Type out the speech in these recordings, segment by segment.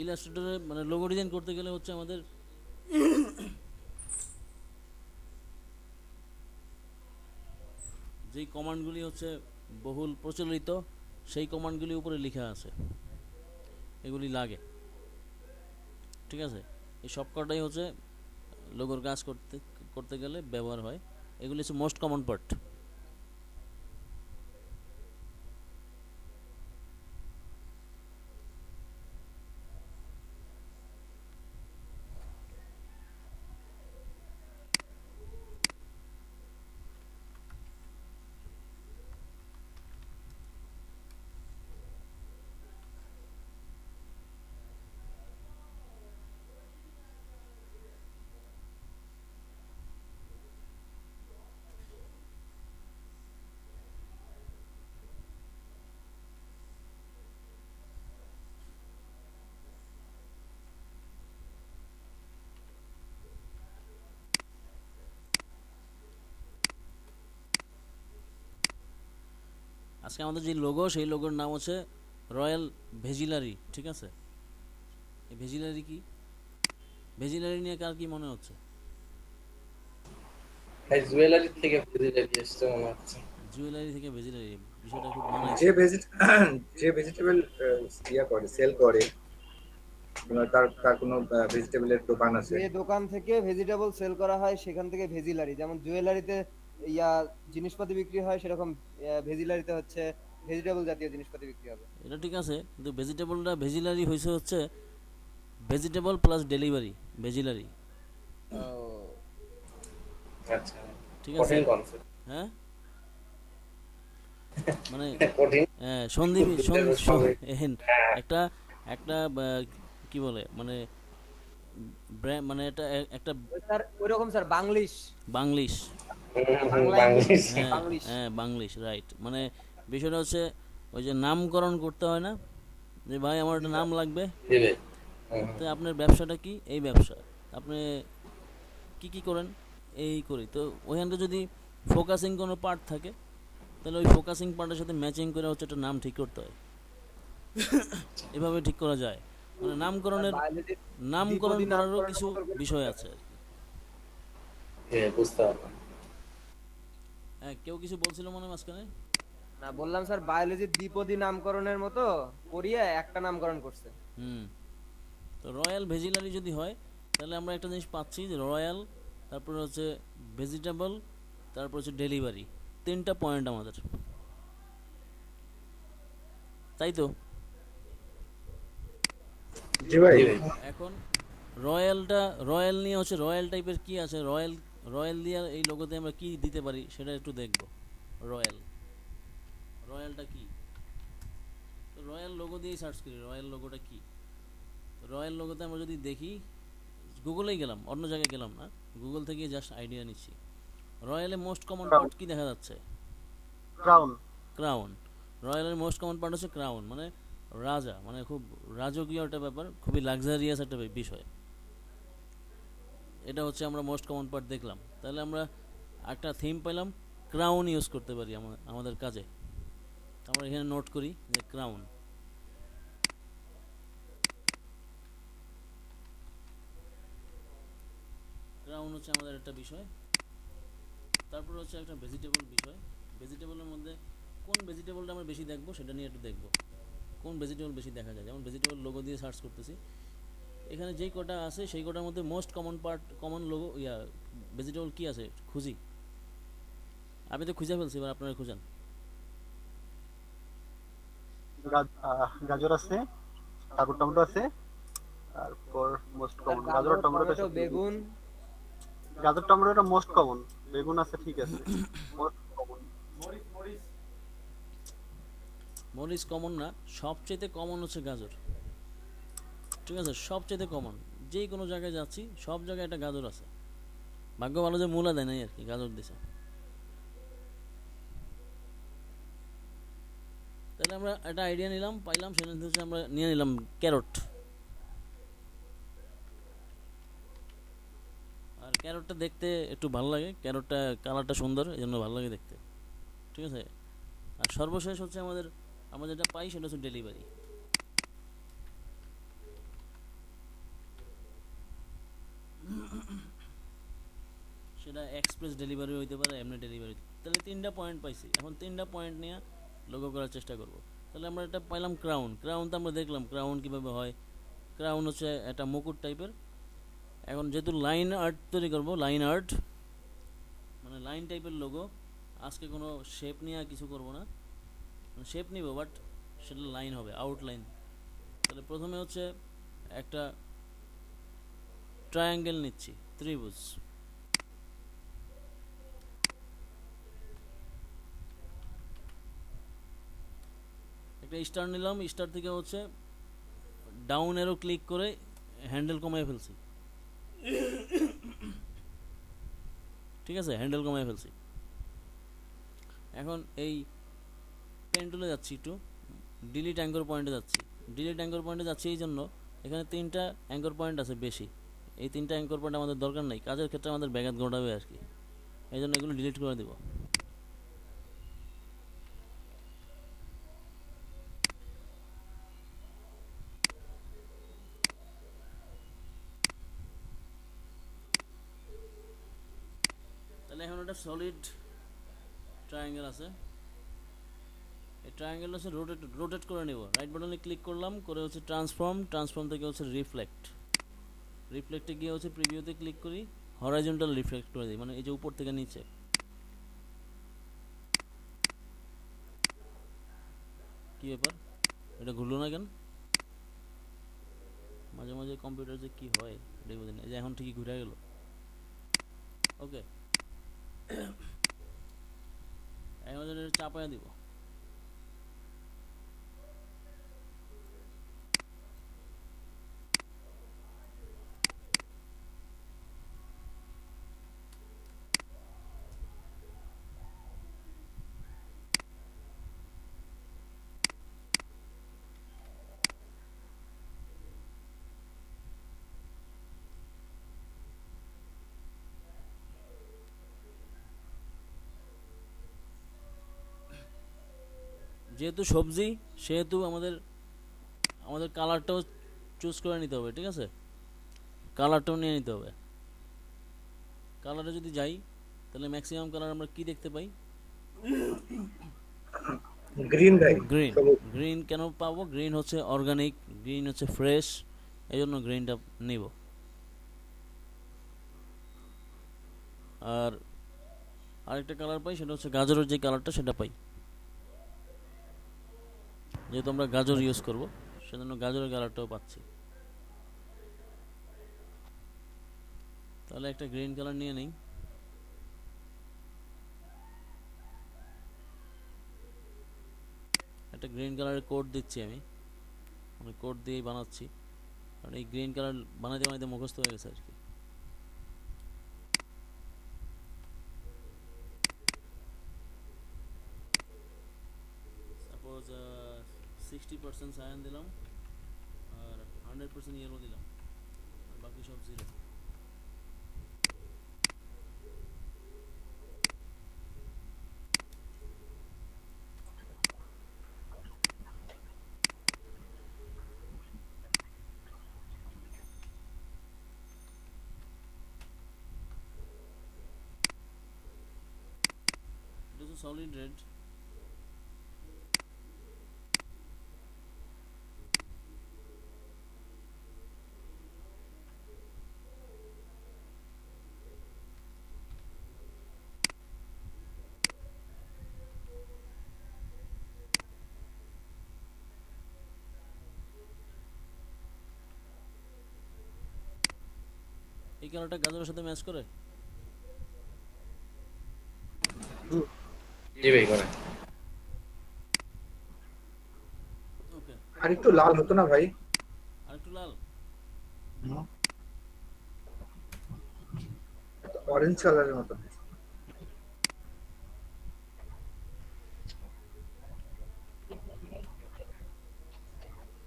ইলাস্ট্রেটরে মানে logo design করতে গেলে হচ্ছে আমাদের যেই কমান্ডগুলি হচ্ছে বহুল প্রচলিত সেই কমান্ডগুলি উপরে লেখা আছে, এগুলি লাগে। ঠিক আছে, এই সবকটাই হচ্ছে লোগোর কাজ করতে করতে গেলে ব্যবহার হয়। এগুলি হচ্ছে মোস্ট কমন পার্ট। আজকে আমাদের যে লোগো, সেই লোগোর নাম হচ্ছে রয়্যাল ভেজিলারি। ঠিক আছে, এই ভেজিলারি কি, ভেজিলারি নিয়ে কার কি মনে হচ্ছে? ভাই জুয়েলারি থেকে ভেজিটারি এসছে মনে হচ্ছে। জুয়েলারি থেকে ভেজিলারি, বিষয়টা খুব যে মানাইছে। ভেজিট যে ভেজিটেবল ইয়া করে সেল করে, তার তার কোনো ভেজিটেবলের দোকান আছে। যে দোকান থেকে ভেজিটেবল সেল করা হয় সেখান থেকে ভেজিলারি, যেমন জুয়েলারিতে ইয়া জিনিসপাতি বিক্রি হয়, সেরকম ভেজিলারিতে হচ্ছে ভেজিটেবল জাতীয় জিনিসপাতি বিক্রি হবে। এটা ঠিক আছে, কিন্তু ভেজিটেবলটা ভেজিলারি হয়েছে হচ্ছে ভেজিটেবল প্লাস ডেলিভারি, ভেজিলারি। ও আচ্ছা, ঠিক আছে, কঠিন কনসেপ্ট। হ্যাঁ মানে কঠিন সন্দীপ সবে। একটা একটা কি বলে মানে মানে এটা একটা স্যার ওইরকম স্যার বাংলিশ। বাংলিশ। বাংলায় বাংলিশ। হ্যাঁ বাংলিশ। হ্যাঁ, বাংলিশ, রাইট। মানে বিষয়টা হচ্ছে ওই যে নামকরণ করতে হয় না, যে ভাই আমার একটা নাম লাগবে, দিবে। তো আপনার ব্যবসাটা কি, এই ব্যবসা, আপনি কি কি করেন, এই করি, তো ওইখানটা যদি ফোকাসিং কোনো পার্ট থাকে, তাহলে ওই ফোকাসিং পার্টের সাথে ম্যাচিং করে হচ্ছে একটা নাম ঠিক করতে হয়। এভাবে ঠিক করা যায়, মানে নামকরণের বায়োলজির নামকরণ দ্বিপদী করারও নামকরণের কিছু মতো করে বিষয় করতে আছে হবে। আর কি। বুঝতে পারলাম। হ্যাঁ, কেউ কিছু বলছিল মনে হয় মাঝখানে। না, বললাম স্যার বায়োলজির দ্বিপদী নামকরণের মতো করিয়ে একটা নামকরণ করছে। হুম, তো রয়্যাল ভেজিলারি যদি হয়, তাহলে আমরা একটা জিনিস পাচ্ছি যে রয়্যাল, তারপরে হচ্ছে ভেজিটেবল, তারপর হচ্ছে ডেলিভারি, তিনটা পয়েন্ট আমাদের, তাই তো? জি ভাই। জি ভাই। এখন রয়্যালটা, রয়্যাল নিয়ে হচ্ছে রয়্যাল টাইপের কি আছে, রয়্যাল, রয়্যাল দিয়ে এই লোগোতে আমরা কি দিতে পারি সেটা একটু দেখব। রয়্যাল, রয়্যালটা কি, তো রয়্যাল লোগো দিয়েই সার্চ করি রয়্যাল লোগোটা কি। রয়্যাল লোগোতে আমরা যদি দেখি, গুগলেই গেলাম, অন্য জায়গায় গেলাম না, গুগল থেকে জাস্ট আইডিয়া নিচ্ছি। রয়্যালে মোস্ট কমন পার্ট কি দেখা যাচ্ছে? ক্রাউন। ক্রাউন। রয়্যালের মোস্ট কমন পার্ট হচ্ছে ক্রাউন, মানে রাজা, মানে খুব রাজকীয় একটা ব্যাপার, খুবই লাক্সারিয়াস একটা বিষয়। এটা হচ্ছে আমরা মোস্ট কমন পার্ট দেখলাম, তাহলে আমরা একটা থিম পেলাম, ক্রাউন ইউজ করতে পারি আমাদের কাজে। আমরা এখানে নোট করি যে ক্রাউন, ক্রাউন হচ্ছে আমাদের একটা বিষয়। তারপর হচ্ছে একটা ভেজিটেবল বিষয়। ভেজিটেবলের মধ্যে কোন ভেজিটেবলটা আমরা বেশি দেখবো সেটা নিয়ে একটু দেখবো, কোন ভেজিটেবল বেশি দেখা যায়। যেমন ভেজিটেবল লোগো দিয়ে সার্চ করতেছি, এখানে যেই কটা আছে সেই কটার মধ্যে most common part, common logo vegetable কি আছে খুঁজি। আমি তো খুঁজে ফেলছি, এবার আপনারা খুঁজান। গাজর আছে, তারপর টমেটো আছে, তারপর মোস্ট স্যার কমন গাজর গাজর আর টমেটোটা টমেটো সবচেয়ে বেগুন। গাজর টমেটোটা মোস্ট কমন। বেগুন আছে, ঠিক আছে, মোস্ট কমন। মরিচ কমন না, সবচেয়ে কমন হচ্ছে গাজর। ঠিক আছে, সবচেয়ে কমন, যেই কোনো জায়গায় যাচ্ছি সব জায়গায় একটা গাজর আছে। ভাগ্য ভালো যে মূলা দেয় নাই আর কি, গাজর দিছে। তাহলে আমরা একটা আইডিয়া নিলাম, পাইলাম, সেটা হচ্ছে আমরা নিয়ে নিলাম ক্যারট। আর ক্যারটটা দেখতে একটু ভালো লাগে, ক্যারটটা কালারটা সুন্দর, এই জন্য ভালো লাগে দেখতে। ঠিক আছে, আর সর্বশেষ হচ্ছে আমাদের, আমরা যেটা পাই সেটা হচ্ছে ডেলিভারি। সেটা এক্সপ্রেস ডেলিভারি হইতে পারে, এমনি ডেলিভারি। তাহলে 3টা পয়েন্ট পাইছি, এখন 3টা পয়েন্ট নিয়ে লোগো করার চেষ্টা করব। তাহলে আমরা এটা পাইলাম ক্রাউন। ক্রাউন তো আমরা দেখলাম ক্রাউন কীভাবে হয়। ক্রাউন হচ্ছে একটা মুকুট টাইপের। এখন যেহেতু লাইন আর্ট তৈরি করব, লাইন আর্ট মানে লাইন টাইপের লোগো, আজকে কোনো শেপ নিয়ে কিছু করব না, শেপ নিব বাট সেটা লাইন হবে, আউটলাইন। তাহলে প্রথমে হচ্ছে একটা ট্রায়াঙ্গেল নিচ্ছি, ত্রিভুজ। একটা স্টার নিলাম, স্টার থেকে হচ্ছে ডাউন এরো ক্লিক করে হ্যান্ডেল কমায় ফেলছি, ঠিক আছে, হ্যান্ডেল কমায় ফেলছি। এখন এই পেন টুলে যাচ্ছি, একটু ডিলিট অ্যাঙ্কর পয়েন্টে যাচ্ছি। ডিলিট অ্যাঙ্কর পয়েন্টে যাচ্ছি এই জন্য এখানে 3টা অ্যাঙ্কর পয়েন্ট আছে বেশি। এই 3টা অ্যাঙ্কর পয়েন্ট আমাদের দরকার নেই, কাজের ক্ষেত্রে আমাদের ব্যাঘাত ঘটাবে আর কি, এই জন্য এগুলো ডিলিট করে দেব। তাহলে এখন একটা সলিড ট্রায়াঙ্গেল আছে। এই ট্রায়াঙ্গেল হচ্ছে রোটেট করে নেব। রাইট বাটনে ক্লিক করলাম, করে হচ্ছে ট্রান্সফর্ম থেকে হচ্ছে রিফ্লেক্টে গিয়ে হচ্ছে প্রিভিউতে ক্লিক করি, হরাইজন্টাল রিফ্লেক্ট করে দিই, মানে এই যে উপর থেকে নিচে। কি ব্যাপার, এটা ঘুরলো না কেন? মাঝে মাঝে কম্পিউটার যে কি হয় এটাই বুঝি না। এই যে এখন ঠিকই ঘুরে গেল। ওকে, এখন এটা চাপায়া দিব। যেহেতু সবজি সেহেতু আমাদের কালারটাও চুজ করে নিতে হবে, ঠিক আছে, কালারটাও নিয়ে নিতে হবে। কালারে যদি যাই তাহলে ম্যাক্সিমাম কালার আমরা কি দেখতে পাই? গ্রিন ভাই, গ্রিন। সবুজ। গ্রিন কেন পাবো? গ্রিন হচ্ছে অর্গানিক, গ্রিন হচ্ছে ফ্রেশ, এই জন্য গ্রিনটা নিব। আর আরেকটা কালার পাই, সেটা হচ্ছে গাজরের যে কালারটা সেটা পাই, যেহেতু আমরা গাজর ইউজ করব সেজন্য গাজরের কালারটাও পাচ্ছি। তাহলে একটা গ্রিন কালার নিয়ে নেই। একটা গ্রিন কালারের কোড দিচ্ছি আমি, কোড দিয়েই বানাচ্ছি, কারণ এই গ্রিন কালার বানাইতে বানাইতে মুখস্থ হয়ে গেছে আর কি। সাপোজ 60% সায়ান দিলাম আর 100% ইয়েলো দিলাম, আর বাকি সব zero. It is a solid red. এই কালারটা গাজরের সাথে ম্যাচ করে। জি ভাই করে। ওকে, আর একটু লাল হতো না ভাই? আর একটু লাল। অরেঞ্জ কালারের মতো।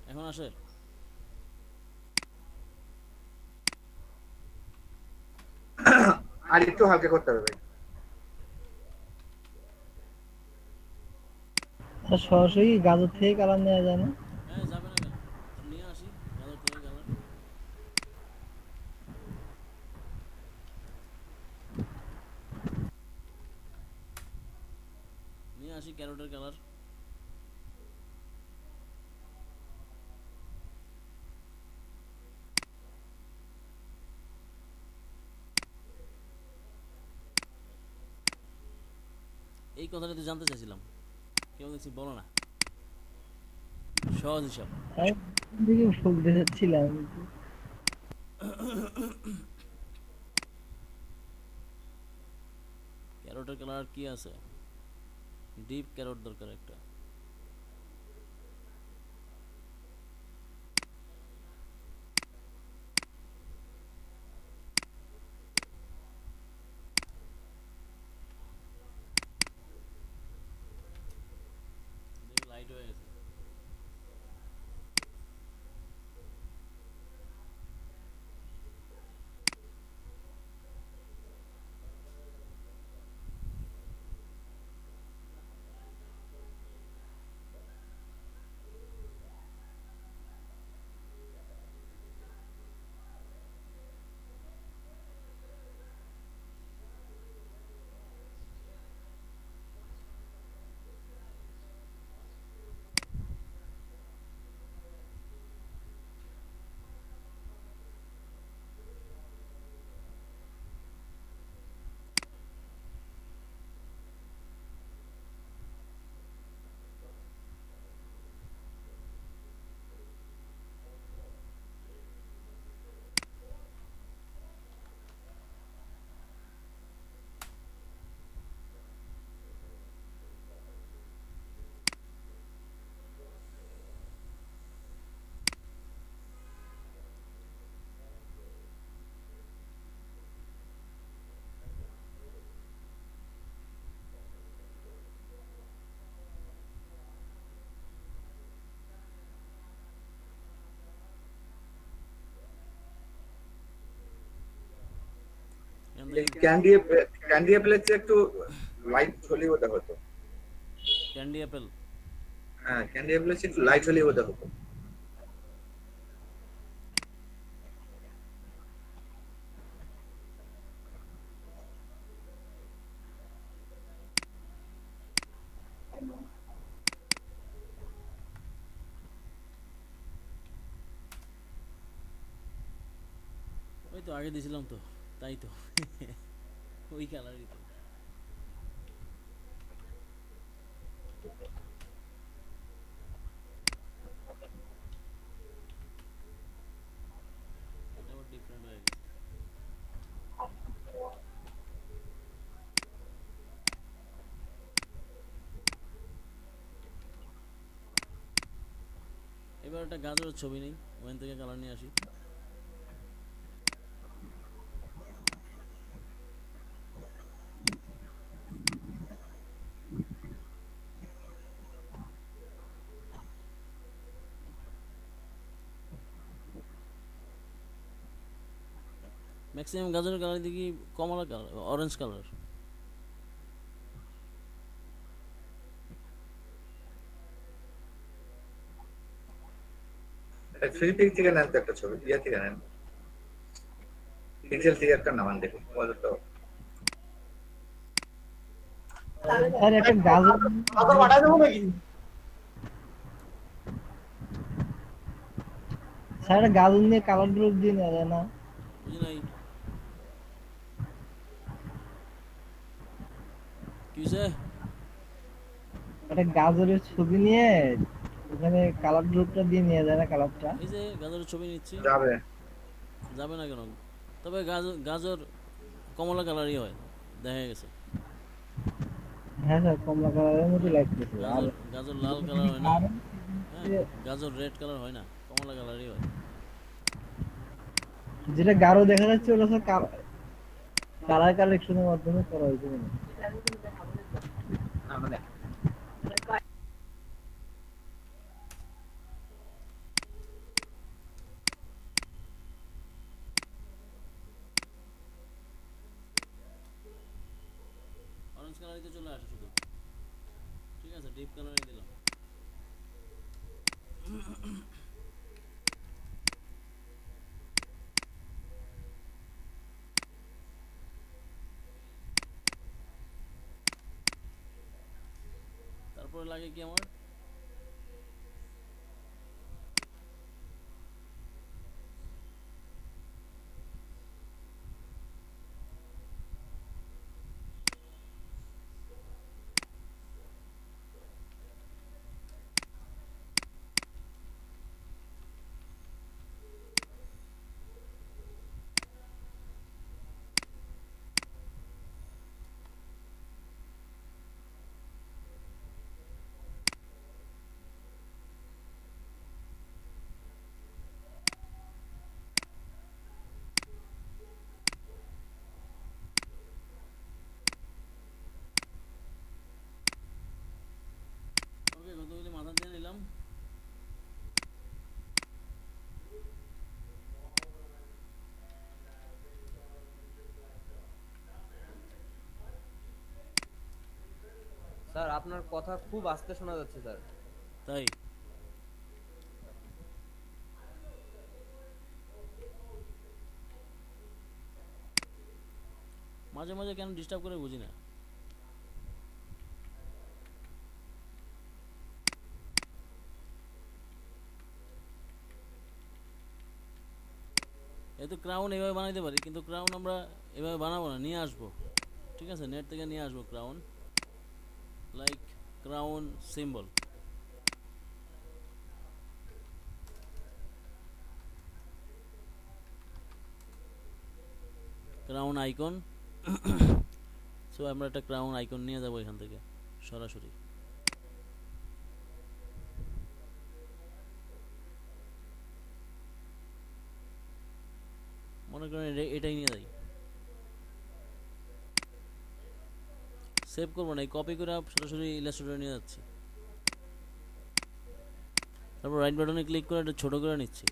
এখন আসে। আর একটু হালকা করতে হবে ভাই। সরাসরি গাজর থেকে কালার নেওয়া যায় না? হ্যাঁ, যাবে না কেন, নিয়ে আসি গাজর থেকে কালার। আসি ক্যারোটের কালার। এই কথাটা তো জানতে চাইছিলাম, কেউ দেখছি বলো না। সহজ হিসাব। আমি দিকে বলতে যাচ্ছিলাম। ক্যারোটের কালার কি আছে? ডিপ ক্যারোট দরকার একটা। লাইট হয়ে গেছে। ক্যান্ডি অ্যাপেলের চেয়ে একটু লাইট হলেই ওটা হতো। Candy Apple. হ্যাঁ, ক্যান্ডি অ্যাপেলের চেয়ে একটু লাইট হলেই ওটা হতো। ওই তো আগে দিয়েছিলাম তো, তাই তো। ওই কালারই তো। এটা আবার ডিফারেন্ট হয়ে গেছে। এবার একটা গাজরের ছবি নেই, ওখান থেকে কালার নিয়ে আসি। ম্যাক্সিমাম গাজরের কালার দেখি কমলা colour, orange colour. Freepik থেকে নেন তো একটা ছবি, ইয়া থেকে নেন, পিক্সেল থেকে একটা নামান দেখুন বলো তো। আর একটা গাজর স্যার, একটা গাজর নিয়ে কালার গ্রুপ দিয়ে নেওয়া যায় না? বুঝি নাই কি হয়েছে। একটা গাজরের ছবি নিয়ে ওখানে কালার গ্রুপটা দিয়ে নেওয়া যায় না কালারটা? এই যে গাজরের ছবি নিচ্ছি। যাবে যাবে না কেন? তবে গাজর গাজর কমলা কালারই হয়, দেখা গেছে। হ্যাঁ স্যার, কমলা কালারের মতো লাগতেছে। আর গাজর গাজর লাল কালার হয় না। আর হ্যাঁ, গাজর রেড কালার হয় না, কমলা কালারই হয়। যেটা গাঢ় দেখা যাচ্ছে ওটা স্যার কালার কালেকশনের মাধ্যমে করা হয়েছে মনে হয়। অরেঞ্জ কালারই তো চলে আসে শুধু। ঠিক আছে, ডিপ কালারই দিলাম। তারপরে লাগে কি আমার ওকে কতগুলি মাথা দিয়ে নিলাম। স্যার আপনার কথা খুব আস্তে শোনা যাচ্ছে স্যার। তাই মাঝে মাঝে কেন ডিস্টার্ব করে বুঝি না। এই তো ক্রাউন এভাবে বানাইতে পারি, কিন্তু ক্রাউন আমরা এভাবে বানাবো না, নিয়ে আসবো। ঠিক আছে, নেট থেকে নিয়ে আসবো crown, like crown symbol, crown icon. So আমরা একটা ক্রাউন আইকন নিয়ে যাবো এখান থেকে সরাসরি। মনে করেন এটাই নিয়ে যাই, সেভ করবো না, এই কপি করে সরাসরি ইলাস্ট্রেটরে নিয়ে যাচ্ছি। তারপর রাইট বাটনে ক্লিক করে এটা ছোটো করে নিচ্ছি,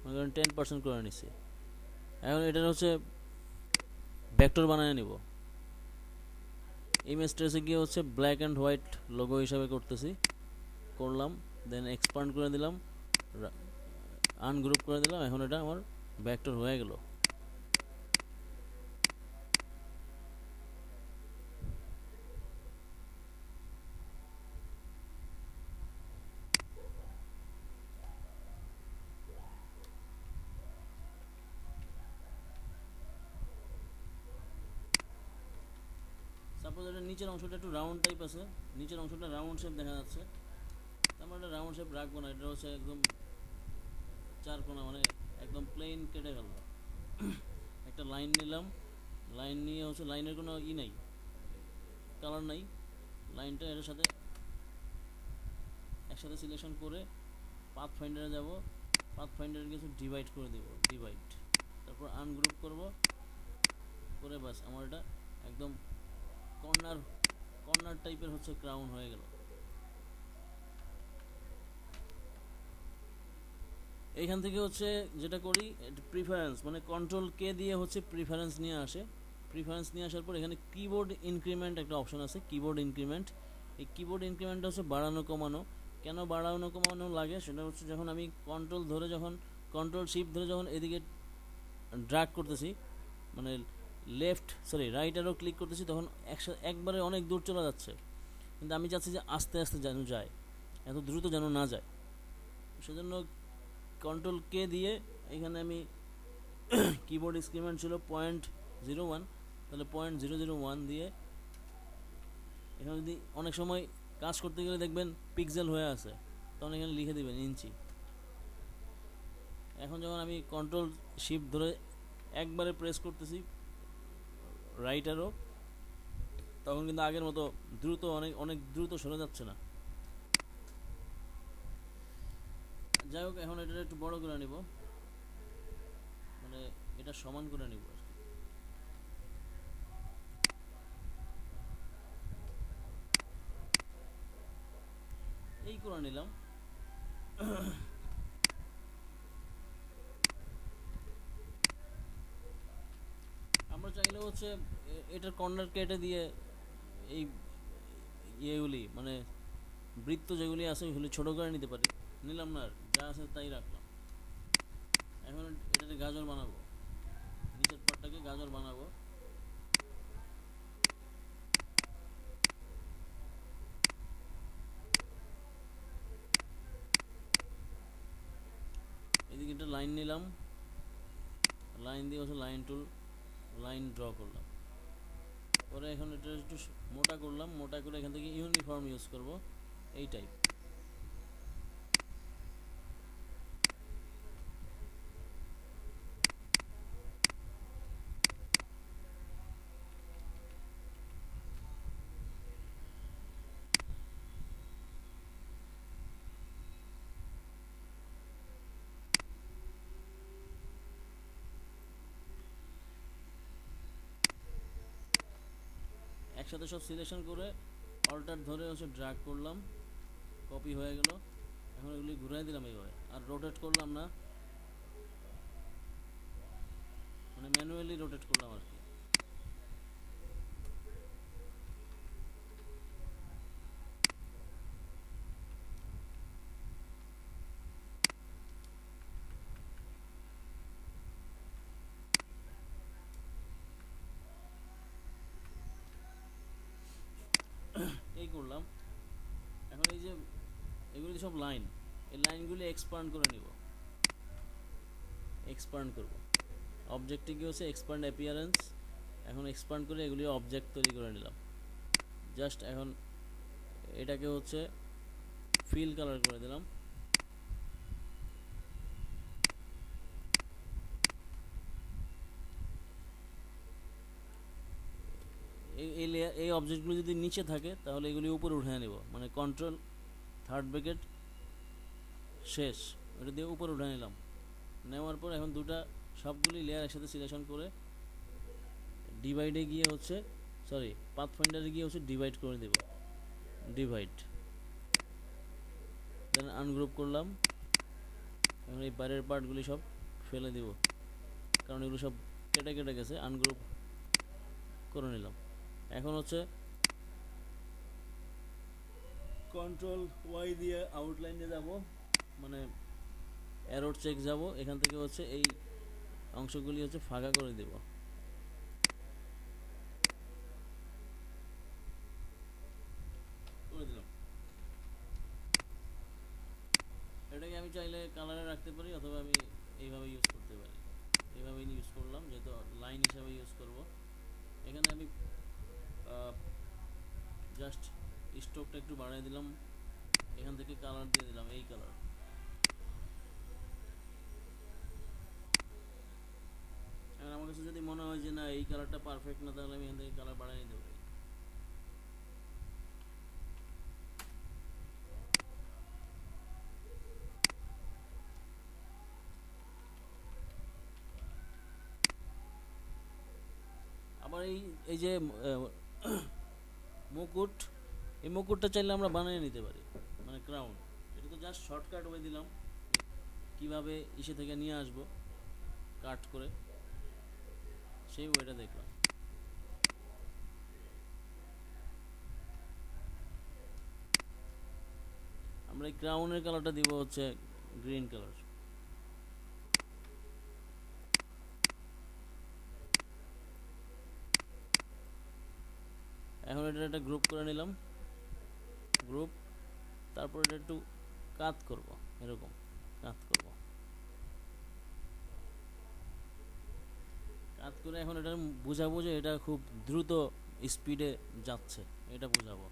মনে করেন 10% করে নিচ্ছি। এখন এটার হচ্ছে ভেক্টর বানিয়ে নিব। ইমেজ ট্রেসে গিয়ে হচ্ছে ব্ল্যাক অ্যান্ড হোয়াইট লোগো হিসাবে করলাম, দেন এক্সপান্ড করে দিলাম, আনগ্রুপ করে দিলাম। এখন এটা আমার ভেক্টর হয়ে গেল। সাপোজ এটা নিচের অংশটা একটু রাউন্ড টাইপ আছে, নিচের অংশটা রাউন্ড শেপ দেখা যাচ্ছে, আমরা এটা রাউন্ড শেপ রাখবো না, এটা হচ্ছে একদম চার কোণা, মানে একদম প্লেন কেটে গেল। একটা লাইন নিলাম, লাইন নিয়ে হচ্ছে লাইনের কোনো নাই, কালার নাই, লাইনটা এর সাথে একসাথে সিলেকশন করে পাথ ফাইন্ডারে যাব, পাথ ফাইন্ডারে কিছু ডিভাইড করে দেব, ডিভাইড, তারপর আনগ্রুপ করব করে, বাস আমার এটা একদম কর্নার টাইপের হচ্ছে ক্রাউন হয়ে গেল। এইখান থেকে হচ্ছে যেটা করি প্রিফারেন্স, মানে কন্ট্রোল কে দিয়ে হচ্ছে প্রিফারেন্স নিয়ে আসে। প্রিফারেন্স নিয়ে আসার পর এখানে কিবোর্ড ইনক্রিমেন্ট একটা অপশন আছে, কিবোর্ড ইনক্রিমেন্ট। এই কিবোর্ড ইনক্রিমেন্টটা হচ্ছে বাড়ানো কমানো। কেন বাড়ানো কমানো লাগে সেটা হচ্ছে যখন আমি কন্ট্রোল শিফট ধরে যখন এদিকে ড্র্যাগ করতেছি, মানে রাইট অ্যারো ক্লিক করতেছি, তখন একবারে অনেক দূর চলে যাচ্ছে, কিন্তু আমি চাচ্ছি যে আস্তে আস্তে যেন যায়, এত দ্রুত যেন না যায়। সেজন্য কন্ট্রোল কে দিয়ে এখানে আমি কিবোর্ড ইনক্রিমেন্ট ছিল 0.01, তাহলে 0.001 দিয়ে এখানে যদি অনেক সময় কাজ করতে গেলে দেখবেন পিক্সেল হয়ে আছে, তখন এখানে লিখে দেবেন ইঞ্চি। এখন যখন আমি কন্ট্রোল শিফট ধরে একবারে প্রেস করতেছি রাইট অ্যারো, তখন কিন্তু আগের মতো দ্রুত অনেক দ্রুত সরে যাচ্ছে না। যাই হোক, এখন এটা একটু বড় করে নিব, মানে এটা সমান করে নিব আর কি। এই করে নিলাম। আমরা চাইলে হচ্ছে এটার কর্নার কেটে দিয়ে এই ইয়েগুলি, মানে বৃত্ত যেগুলি আছে ওইগুলি ছোটো করে নিতে পারি, নিলাম না, আর যা আছে তাই রাখলাম। এখন এটাতে গাজর বানাবো, নিচের পাটটাকে গাজর বানাবো। একটা লাইন নিলাম, লাইন দিয়ে হচ্ছে লাইন টুল, লাইন ড্র করলাম। পরে এখন এটা একটু মোটা করলাম, মোটা করে এখান থেকে ইউনিফর্ম ইউজ করব, এই টাইপ। একসাথে সব সিলেকশন করে অল্টার ধরে হচ্ছে ড্র্যাগ করলাম, কপি হয়ে গেল। এখন এগুলি ঘুরাই দিলাম এইভাবে, আর রোটেট করলাম না, মানে ম্যানুয়ালি রোটেট করলাম আর কি। এই করলাম। এখন এই যে এগুলি সব লাইন, এই লাইনগুলি এক্সপান্ড করে নিব, এক্সপান্ড করব। অবজেক্টে কি হচ্ছে এক্সপান্ড অ্যাপিয়ারেন্স, এখন এক্সপান্ড করে এগুলি অবজেক্ট তৈরি করে নিলাম। জাস্ট এখন এটাকে হচ্ছে ফিল কালার করে দিলাম। এই অবজেক্টগুলো যদি নিচে থাকে তাহলে এগুলি উপরে উঠে নেব, মানে কন্ট্রোল থার্ড ব্র্যাকেট শেষ, এটা দিয়ে উপরে উঠে নিলাম। নেওয়ার পর এখন দুটা সবগুলি লেয়ার একসাথে সিলেকশন করে ডিভাইডে গিয়ে হচ্ছে সরি পাথফাইন্ডারে গিয়ে হচ্ছে ডিভাইড করে দেব, ডিভাইড। দেন আনগ্রুপ করলাম। এখন এই বাইরের পার্টগুলি সব ফেলে দিব, কারণ এগুলো সব কেটে কেটে গেছে, আনগ্রুপ করে নিলাম। এখন হচ্ছে কন্ট্রোল ওয়াই দিয়ে আউটলাইনে যাব, মানে অ্যারোর চেক যাব, এখান থেকে হচ্ছে এই অংশগুলি হচ্ছে ফাঁকা করে দেব। করে দিলাম। এটাকে আমি চাইলে কালারে রাখতে পারি, অথবা আমি এইভাবে ইউজ করতে পারি। এইভাবে ইউজ করলাম, যেহেতু লাইন হিসাবে ইউজ করব। এখানে আমি জাস্ট স্ট্রোকটা একটু বাড়াই দিলাম, এখান থেকে কালার দিয়ে দিলাম এই কালার। এখন আমার কাছে যদি মনে হয় যে না এই কালারটা পারফেক্ট না, তাহলে আমি এখান থেকে কালার বাড়াই নিতে পারি। আবার এই যে মুকুট, এই মুকুটটা চাইলে আমরা বানিয়ে নিতে পারি, মানে ক্রাউন। এটা তো জাস্ট শর্টকাট ওয়ে দিলাম, কিভাবে ইসে থেকে নিয়ে আসবো কাট করে, সেই ওয়েটা দেখলাম। আমরা এই ক্রাউনের কালারটা দিব হচ্ছে গ্রিন কালার। এখন এটা একটা গ্রুপ করে নিলাম, গ্রুপ। তারপর এটা একটু কাট করব, এরকম কাট করব। কাট করে এখন এটা বুঝাবো যে এটা খুব দ্রুত স্পিডে যাচ্ছে, এটা বুঝাবো।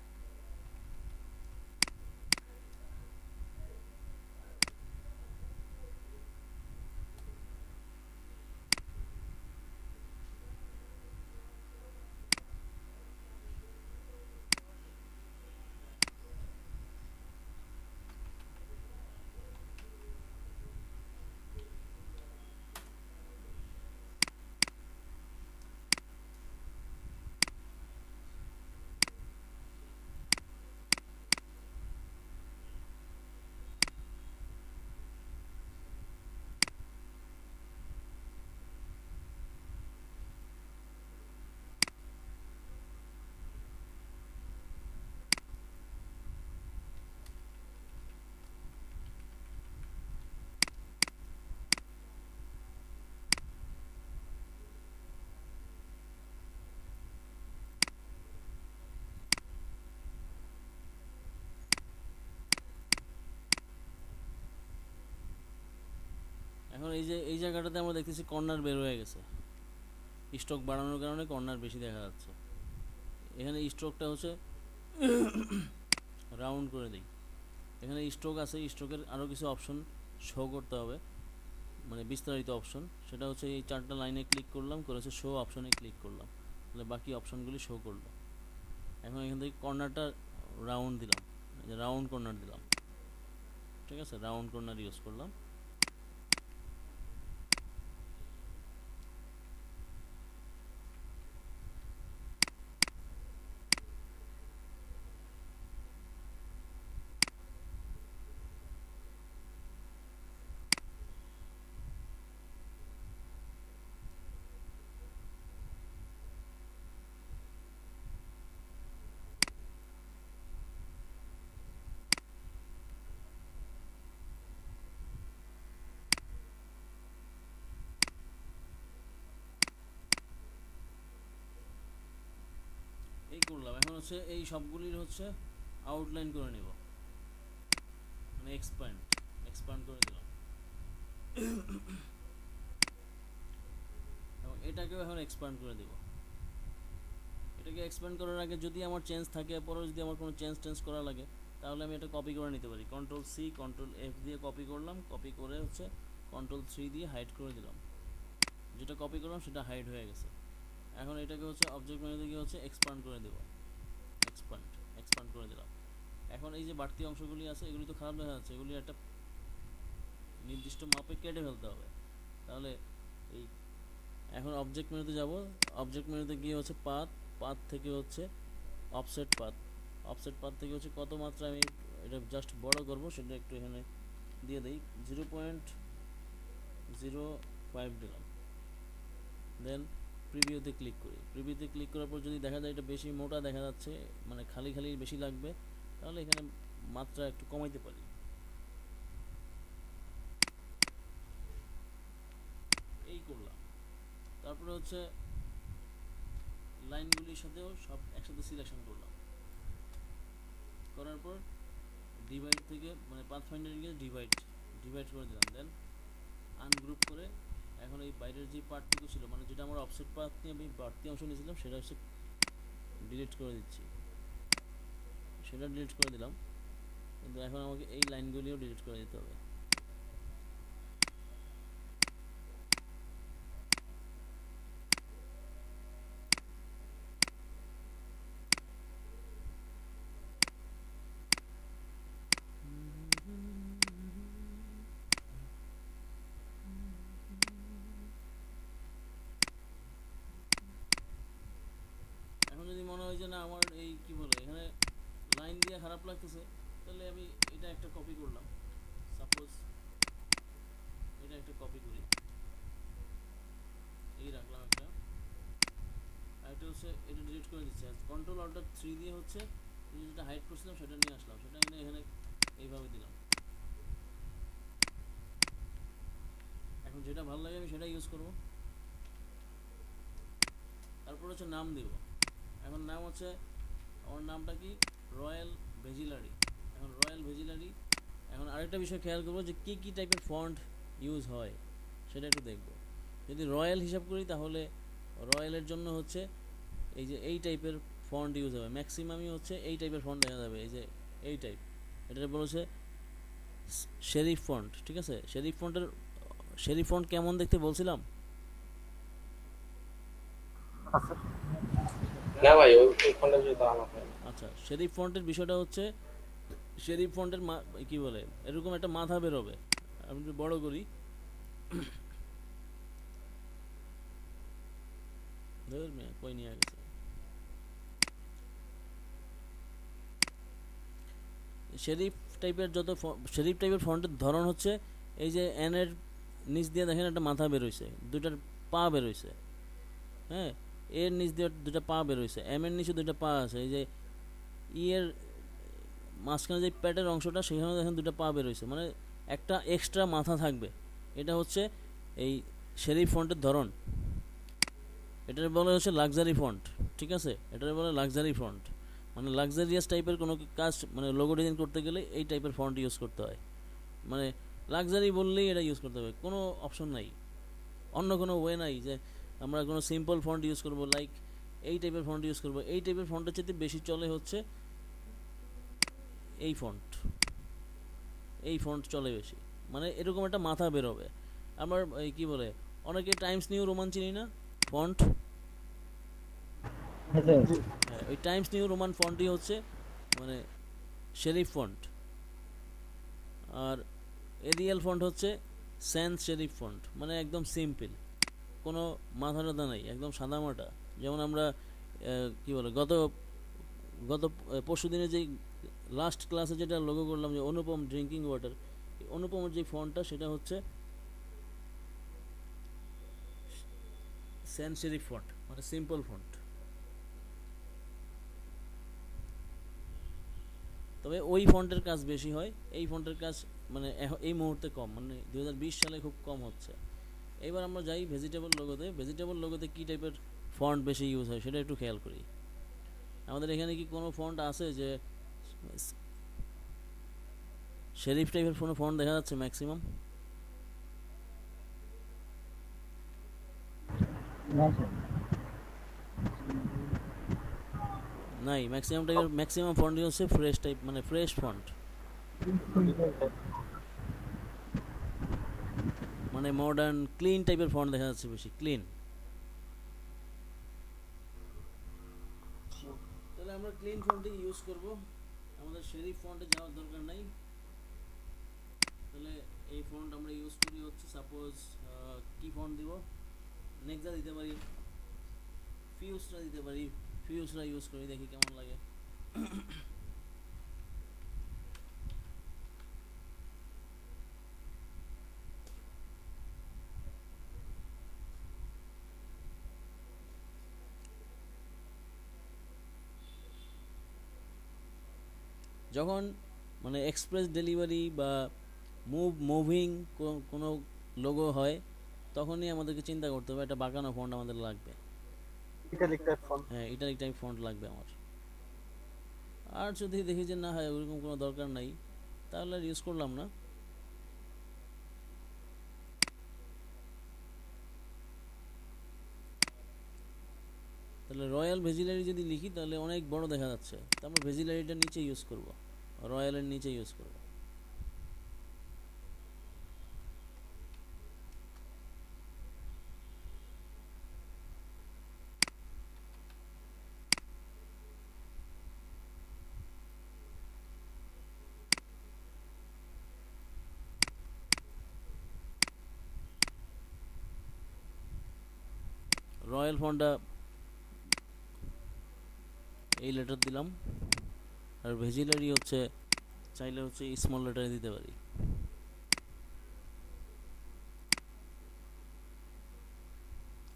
এখন এই যে এই জায়গাটাতে আমরা দেখতেছি কর্নার বের হয়ে গেছে, স্ট্রোক বাড়ানোর কারণে কর্নার বেশি দেখা যাচ্ছে। এখানে স্ট্রোকটা হচ্ছে রাউন্ড করে দিই। এখানে স্ট্রোক আছে, স্ট্রোকের আরও কিছু অপশন শো করতে হবে, মানে বিস্তারিত অপশন। সেটা হচ্ছে এই 4টা লাইনে ক্লিক করলাম, করেছে শো অপশনে ক্লিক করলাম, তাহলে বাকি অপশনগুলি শো করলো। এখন এখান থেকে কর্নারটা রাউন্ড দিলাম, রাউন্ড কর্নার দিলাম, ঠিক আছে, রাউন্ড কর্নার ইউজ করলাম। এই করলাম। এখন হচ্ছে এই সবগুলির হচ্ছে আউটলাইন করে নেব, মানে এক্সপ্যান্ড করে দিলাম। এবং এটাকেও এখন এক্সপ্যান্ড করে দিব। এটাকে এক্সপ্যান্ড করার আগে যদি আমার চেঞ্জ থাকে, পরে যদি আমার কোনো চেঞ্জ করা লাগে, তাহলে আমি এটা কপি করে নিতে পারি। Ctrl+C Ctrl+F দিয়ে কপি করলাম, কপি করে হচ্ছে Ctrl+3 দিয়ে হাইড করে দিলাম। যেটা কপি করলাম সেটা হাইড হয়ে গেছে। এখন এটাকে হচ্ছে অবজেক্ট মেনু থেকে হচ্ছে এক্সপ্যান্ড করে দেব, এক্সপ্যান্ড করে দিলাম। এখন এই যে বাড়তি অংশগুলি আছে, এগুলি তো খারাপ দেখা যাচ্ছে, এগুলি একটা নির্দিষ্ট মাপে কেটে ফেলতে হবে। তাহলে এই এখন অবজেক্ট মেনুতে যাব, অবজেক্ট মেনুতে গিয়ে হচ্ছে পাথ থেকে হচ্ছে অফসেট পাথ থেকে হচ্ছে কত মাত্রা আমি এটা জাস্ট বড় করব সেটা একটু এখানে দিয়ে দেই, 0.05 দিলাম। দেন প্রিভিউতে ক্লিক করি। প্রিভিউতে ক্লিক করার পর যদি দেখা যায় এটা বেশি মোটা দেখা যাচ্ছে, মানে খালি বেশি লাগবে, তাহলে এখানে মাত্রা একটু কমাইতে পারি। এই করলাম। তারপরে হচ্ছে লাইনগুলির সাথেও সব একসাথে সিলেকশন করলাম, করার পর ডিভাইড থেকে মানে পাথফাইন্ডারে গিয়ে ডিভাইড করে দিলাম। দেন আনগ্রুপ করে এখন এই বাইরের যে পার্টটুকু ছিল, মানে যেটা আমার অফসেট পাথ নিয়ে আমি বাড়তি অংশ নিয়েছিলাম, সেটা হচ্ছে ডিলিট করে দিচ্ছি, সেটা ডিলিট করে দিলাম। কিন্তু এখন আমাকে এই লাইনগুলিও ডিলিট করে দিতে হবে। যদি মনে হয় যে না আমার এই কি বলে এখানে লাইন দিয়ে খারাপ লাগতেছে, তাহলে আমি এটা একটা কপি করলাম, সাপোজ এটা একটা কপি করি, এই রাখলাম একটা, আর এটা হচ্ছে এটা ডিলিট করে দিচ্ছি। Ctrl+Alt+3 দিয়ে হচ্ছে যেটা হাইড করছিলাম সেটা নিয়ে আসলাম, সেটা এনে এখানে এইভাবে দিলাম। এখন যেটা ভালো লাগে আমি সেটা ইউজ করব। তারপর হচ্ছে নাম দিব। এখন নাম হচ্ছে আমার নামটা কি, রয়্যাল ভেজিলারি। এখন রয়্যাল ভেজিলারি। এখন আরেকটা বিষয় খেয়াল করবো যে কী টাইপের ফন্ট ইউজ হয় সেটা একটু দেখব। যদি রয়্যাল হিসাব করি তাহলে রয়্যালের জন্য হচ্ছে এই টাইপের ফন্ট ইউজ হবে, ম্যাক্সিমামই হচ্ছে এই টাইপের ফন্ট দেখা যাবে, এই যে এই টাইপ, এটা বলেছে শেরিফ ফন্ট, ঠিক আছে। শেরিফ ফন্ট কেমন দেখতে বলছিলাম? না ভাই, ওই ফোনটা যদি দাও না। আচ্ছা, শেরিফ ফন্টের বিষয়টা হচ্ছে শেরিফ ফন্টের কি বলে এরকম একটা মাথা বেরোবে। আমি একটু বড় করি, কই নিয়ে গেছে। শেরিফ টাইপের ফন্টের ধরন হচ্ছে এই যে এন এর নিচ দিয়ে দেখেন একটা মাথা বেরোইছে, দুইটার পা বেরোইছে, হ্যাঁ, এর নিচ দিয়ে দুইটা পা বেরোইছে, এম এর নিচে দুইটা পা আছে, এই যে ই এর মাঝখানে যে প্যাটের অংশটা সেখানে দেখেন দুটো পা বেরোইছে, মানে একটা এক্সট্রা মাথা থাকবে। এটা হচ্ছে এই শেরিফ ফন্টের ধরন। এটার বলে হচ্ছে লাক্সারি ফন্ট, ঠিক আছে, এটার বলে লাক্সারি ফন্ট, মানে লাক্সারিয়াস টাইপের কোনো কাজ, মানে লোগো ডিজাইন করতে গেলে এই টাইপের ফন্ট ইউজ করতে হয়। মানে লাক্সারি বললেই এটা ইউজ করতে হবে, কোনো অপশন নাই, অন্য কোনো ওয়ে নাই যে আমরা কোনো সিম্পল ফন্ট ইউজ করব, লাইক এই টাইপের ফন্ট ইউজ করব। এই টাইপের ফন্টের চাইতে বেশি চলে হচ্ছে এই ফন্ট, এই ফন্ট চলে বেশি, মানে এরকম একটা মাথা বেরোবে। আমার এই কী বলে, অনেকে টাইমস নিউ রোমান চিনি না ফন্ট, হ্যাঁ স্যার। হ্যাঁ ওই টাইমস নিউ রোমান ফন্টই হচ্ছে মানে শেরিফ ফন্ট, আর এরিয়াল ফন্ট হচ্ছে স্যান্স শেরিফ ফন্ট, মানে একদম সিম্পল, কোনো মাথা টাথা নাই, একদম সাদামাটা। যেমন আমরা কী বলে গত গত পরশু দিনে যেই লাস্ট ক্লাসে যেটা লোগো করলাম যে অনুপম ড্রিঙ্কিং ওয়াটার, অনুপমের যে ফন্টটা সেটা হচ্ছে স্যান্স শেরিফ ফন্ট, মানে সিম্পল ফন্ট। তবে ওই ফন্টের কাজ বেশি হয়, এই ফন্টের কাজ মানে এই মুহূর্তে কম, মানে 2020 সালে খুব কম হচ্ছে। এবার আমরা যাই ভেজিটেবল লোগোতে। ভেজিটেবল লোগোতে কী টাইপের ফন্ট বেশি ইউজ হয় সেটা একটু খেয়াল করি। আমাদের এখানে কি কোনো ফন্ট আছে যে শেরিফ টাইপের কোনো ফন্ট দেখা যাচ্ছে? ম্যাক্সিমাম না স্যার। নাই, ম্যাক্সিমাম ফন্টই হচ্ছে ফ্রেশ টাইপ, মানে ফ্রেশ ফন্ট, মানে মডার্ন ক্লিন টাইপের ফন্ট দেখা যাচ্ছে বেশি, ক্লিন। তাহলে আমরা ক্লিন ফন্টই ইউজ করব, আমাদের শেরিফ ফন্টে যাওয়ার দরকার নাই। তাহলে এই ফন্ট আমরা ইউজ করি হচ্ছে, সাপোজ কি ফন্ট দিব, নেক্সা দিতে পারি, ফিউজটা দিতে পারি, ফিউজটা ইউজ করি, দেখি কেমন লাগে। যখন মানে এক্সপ্রেস ডেলিভারি বা মুভিং কোনো লোগো হয়, তখনই আমাদেরকে চিন্তা করতে হবে একটা বাঁকানো ফন্ট আমাদের লাগবে। Italic type font. হ্যাঁ ইটালিক টাইপ ফন্ট লাগবে আমার। আর যদি দেখি যে না হয় ওরকম কোনো দরকার নাই, তাহলে আর ইউজ করলাম না। তাহলে রয়্যাল ভেজিলারি যদি লিখি তাহলে অনেক বড় দেখা যাচ্ছে, তারপর ভেজিলারিটা নিচে ইউজ করব, রয়্যালের নিচে ইউজ করব। রয়্যাল ফন্টটা এই লেটার দিলাম, আর ভেজিলারি হচ্ছে চাইলে হচ্ছে স্মল লেটারে দিতে পারি,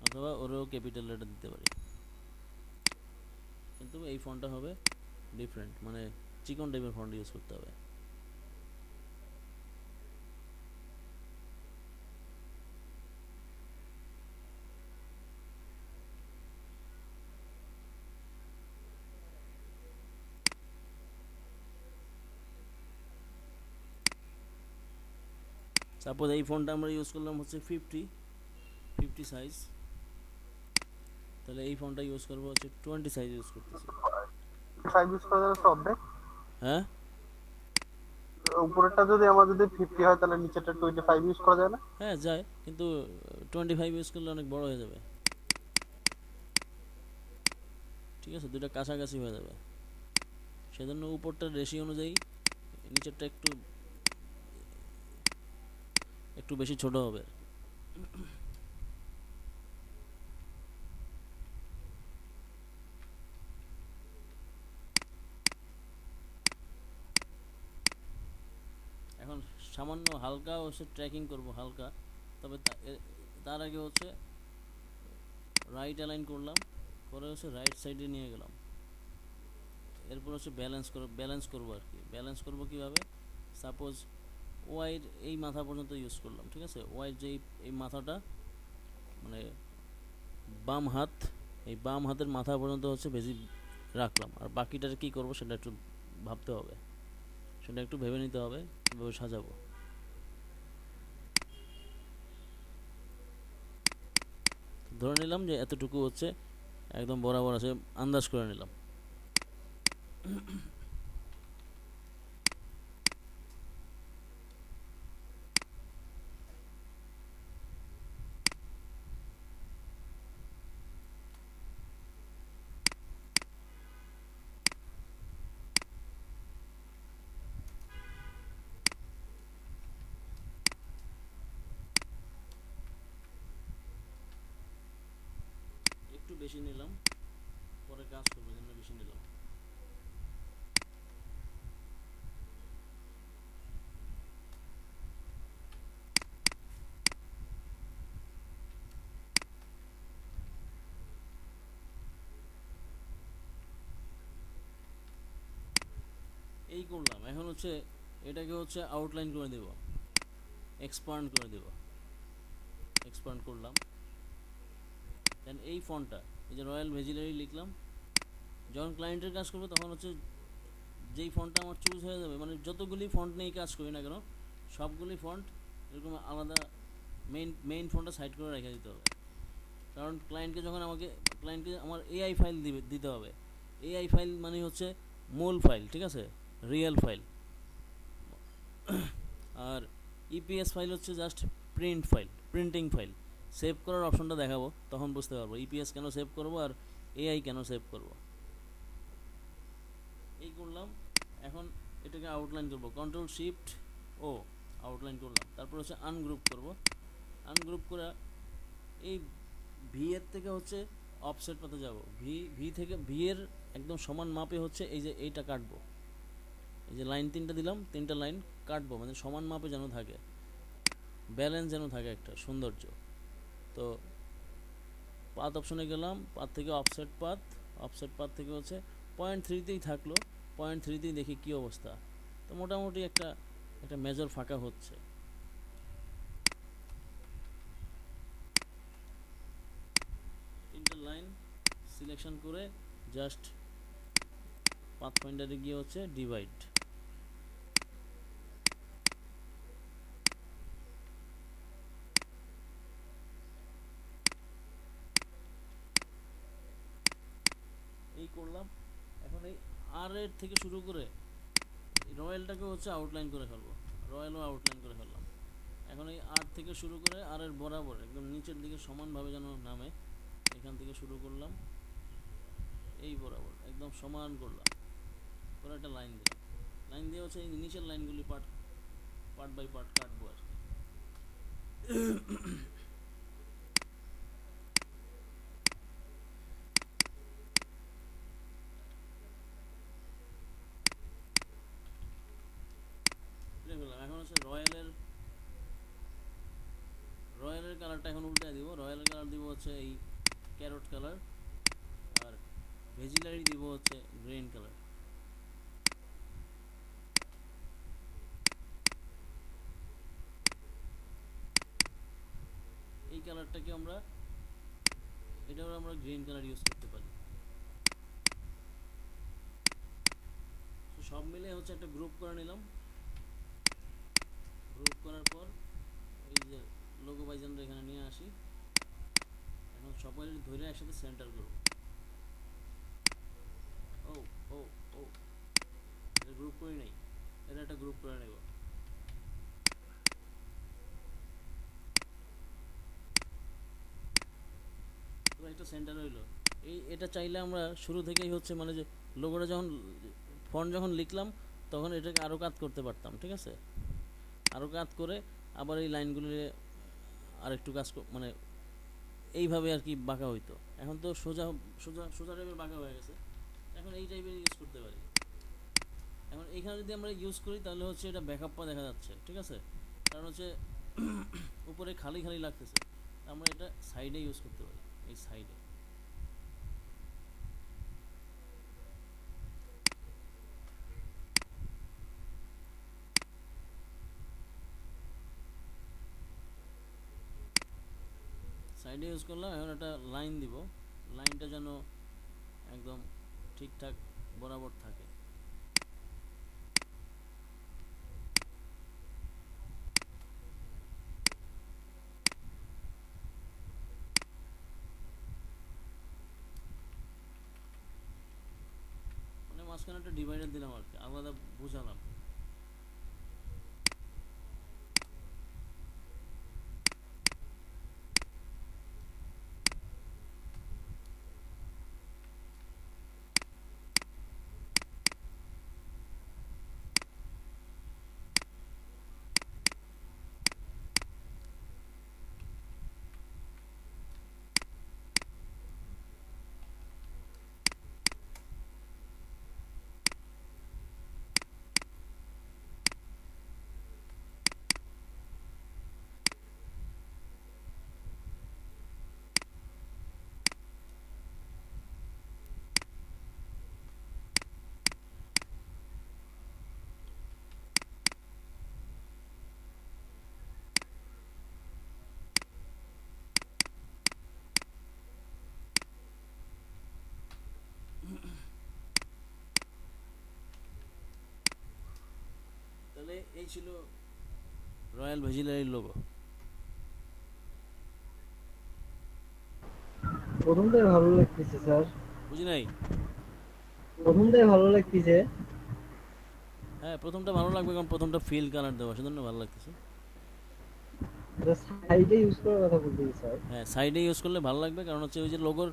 অথবা ওরেও ক্যাপিটাল লেটার দিতে পারি, কিন্তু এই ফন্টটা হবে ডিফারেন্ট, মানে চিকন টাইপের ফন্ট ইউজ করতে হবে। সাপোজ এই ফন্টটা আমরা ইউজ করলাম হচ্ছে 50 সাইজ, তাহলে এই ফন্টটা ইউজ করবো হচ্ছে 20 সাইজ ইউজ করতেছি। 5 ইউজ করা যাবে অর্ধেক। হ্যাঁ উপরেরটা যদি আমার যদি 50 হয় তাহলে নিচেরটা 25 ইউজ করা যায় না? হ্যাঁ যায়, কিন্তু 25 ইউজ করলে অনেক বড় হয়ে যাবে। ঠিক আছে, দুইটা কাছাকাছি হয়ে যাবে, সেজন্য উপরটার রেশিও অনুযায়ী নিচেরটা একটু একটু বেশি ছোট হবে। এখন সামান্য হালকা হচ্ছে ট্র্যাকিং করব, হালকা, তবে তার আগে হচ্ছে রাইট অ্যালাইন করলাম, করে হচ্ছে রাইট সাইডে নিয়ে গেলাম, এরপর হচ্ছে ব্যালেন্স করব আর কি। ব্যালেন্স করব কিভাবে, সাপোজ ওয়াইয়ের এই মাথা পর্যন্ত ইউজ করলাম, ঠিক আছে, ওয়াইয়ের যে এই মাথাটা মানে বাম হাত, এই বাম হাতের মাথা পর্যন্ত হচ্ছে বেশি রাখলাম, আর বাকিটার কী করব সেটা একটু ভাবতে হবে, সেটা একটু ভেবে নিতে হবে কীভাবে সাজাবো। ধরে নিলাম যে এতটুকু হচ্ছে একদম বরাবর আছে, আন্দাজ করে নিলাম। একটু বেশি নিলাম, পরে কাজ করবো জন্য বেশি নিলাম। এই করলাম, এখন হচ্ছে এটাকে হচ্ছে আউটলাইন করে দেব, এক্সপান্ড করে দেব। এক্সপান্ড করলাম, দেন এই ফন্টটা, এই যে রয়্যাল ভেজিলারি লিখলাম, যখন ক্লায়েন্টের কাজ করবো তখন হচ্ছে যেই ফন্টটা আমার চুজ হয়ে যাবে, মানে যতগুলি ফন্ট নিয়ে কাজ করি না কেন সবগুলি ফন্ট এরকম আলাদা মেইন ফন্টটা সাইড করে রেখে দিতে হবে। কারণ ক্লায়েন্টকে আমার এআই ফাইল দিতে হবে। এআই ফাইল মানে হচ্ছে মূল ফাইল, ঠিক আছে, রিয়েল ফাইল। আর ইপিএস ফাইল হচ্ছে জাস্ট প্রিন্টিং ফাইল। সেভ করার অপশনটা দেখাবো, তখন বুঝতে পারবো ইপিএস কেন সেভ করবো আর এআই কেন সেভ করব। এই করলাম, এখন এটাকে আউটলাইন করব, কন্ট্রোল শিফট ও আউটলাইন করলাম। তারপর হচ্ছে আনগ্রুপ করব। আনগ্রুপ করে এই ভি এর থেকে হচ্ছে অফসেট পাতে যাব, ভি এর একদম সমান মাপে হচ্ছে এই যে এইটা কাটবো, এই যে লাইন তিনটা দিলাম, তিনটা লাইন কাটবো, মানে সমান মাপে যেন থাকে, ব্যালেন্স যেন থাকে, একটা সৌন্দর্য। তো পাথ অপশনে গেলাম, পাথ থেকে অফসেট পাথ থেকে হচ্ছে 0.3তেই থাকলো, 0.3তেই দেখি কি অবস্থা। তো মোটামুটি একটা মেজর ফাঁকা হচ্ছে। তিনটা লাইন সিলেকশন করে জাস্ট পাথ ফাইন্ডারে গিয়ে হচ্ছে ডিভাইড, এই করলাম। এখন এই আর এর থেকে শুরু করে রয়্যালটাকে হচ্ছে আউটলাইন করে ফেলবো, রয়্যালও আউটলাইন করে ফেললাম। এখন এই আর থেকে শুরু করে আর এর বরাবর একদম নিচের দিকে সমানভাবে যেন নামে, এখান থেকে শুরু করলাম, এই বরাবর একদম সমান করলাম, করে একটা লাইন দিলাম। লাইন দিয়ে হচ্ছে এই নিচের লাইনগুলি পার্ট বাই পার্ট কাটবো আর কি। এখন হচ্ছে রয়্যালের কালারটা এখন উল্টে দিব। রয়্যালের কালার দিব হচ্ছে এই ক্যারট কালার, আর ভেজিলারি দিব হচ্ছে গ্রিন কালার। এই কালারটাকে এটাও আমরা গ্রিন কালার ইউজ করতে পারি। সব মিলে হচ্ছে একটা গ্রুপ করে নিলাম। গ্রুপ করার পর এই যে লোগো বাইজানটা এখানে নিয়ে আসি, এখন সবাই ধরে একসাথে সেন্টার করব। ও ও ও এটা গ্রুপ করে নেই, এটা একটা গ্রুপ করে নেব। তো একটা সেন্টার হইলো। এটা চাইলে আমরা শুরু থেকেই হচ্ছে মানে যে লোগোটা ফন্ট যখন লিখলাম তখন এটাকে আরও কাট করতে পারতাম, ঠিক আছে, আরও কাট করে আবার এই লাইনগুলি আরেকটু মানে এইভাবে আর কি বাঁকা হইতো। এখন তো সোজা টাইপের বাঁকা হয়ে গেছে, এখন এই টাইপের ইউজ করতে পারি। এখন এইখানে যদি আমরা ইউজ করি তাহলে হচ্ছে এটা ব্যাকআপটা দেখা যাচ্ছে, ঠিক আছে, কারণ হচ্ছে উপরে খালি লাগতেছে, আমরা এটা সাইডে ইউজ করতে পারি, এই সাইডে। সাইডে ইউজ করলাম। এখন একটা লাইন দিব, লাইনটা যেন একদম ঠিকঠাক বরাবর থাকে। মাঝখানে একটা ডিভাইডার দিলাম আর কি, আলাদা বুঝালাম। তাহলে এই ছিল রয়্যাল ভেজিলারির লোগো। প্রথমটাই ভালো লাগতেছে স্যার, বুঝি নাই? প্রথমটাই ভালো লাগতেছে। হ্যাঁ, প্রথমটা ভালো লাগবে কারণ প্রথমটা ফিল কালার দেওয়া, সেজন্য ভালো লাগতেছে। সাইডে ইউজ করার কথা বলতেছি স্যার। হ্যাঁ, সাইডে ইউজ করলে ভালো লাগবে, কারণ হচ্ছে ওই যে লোগোর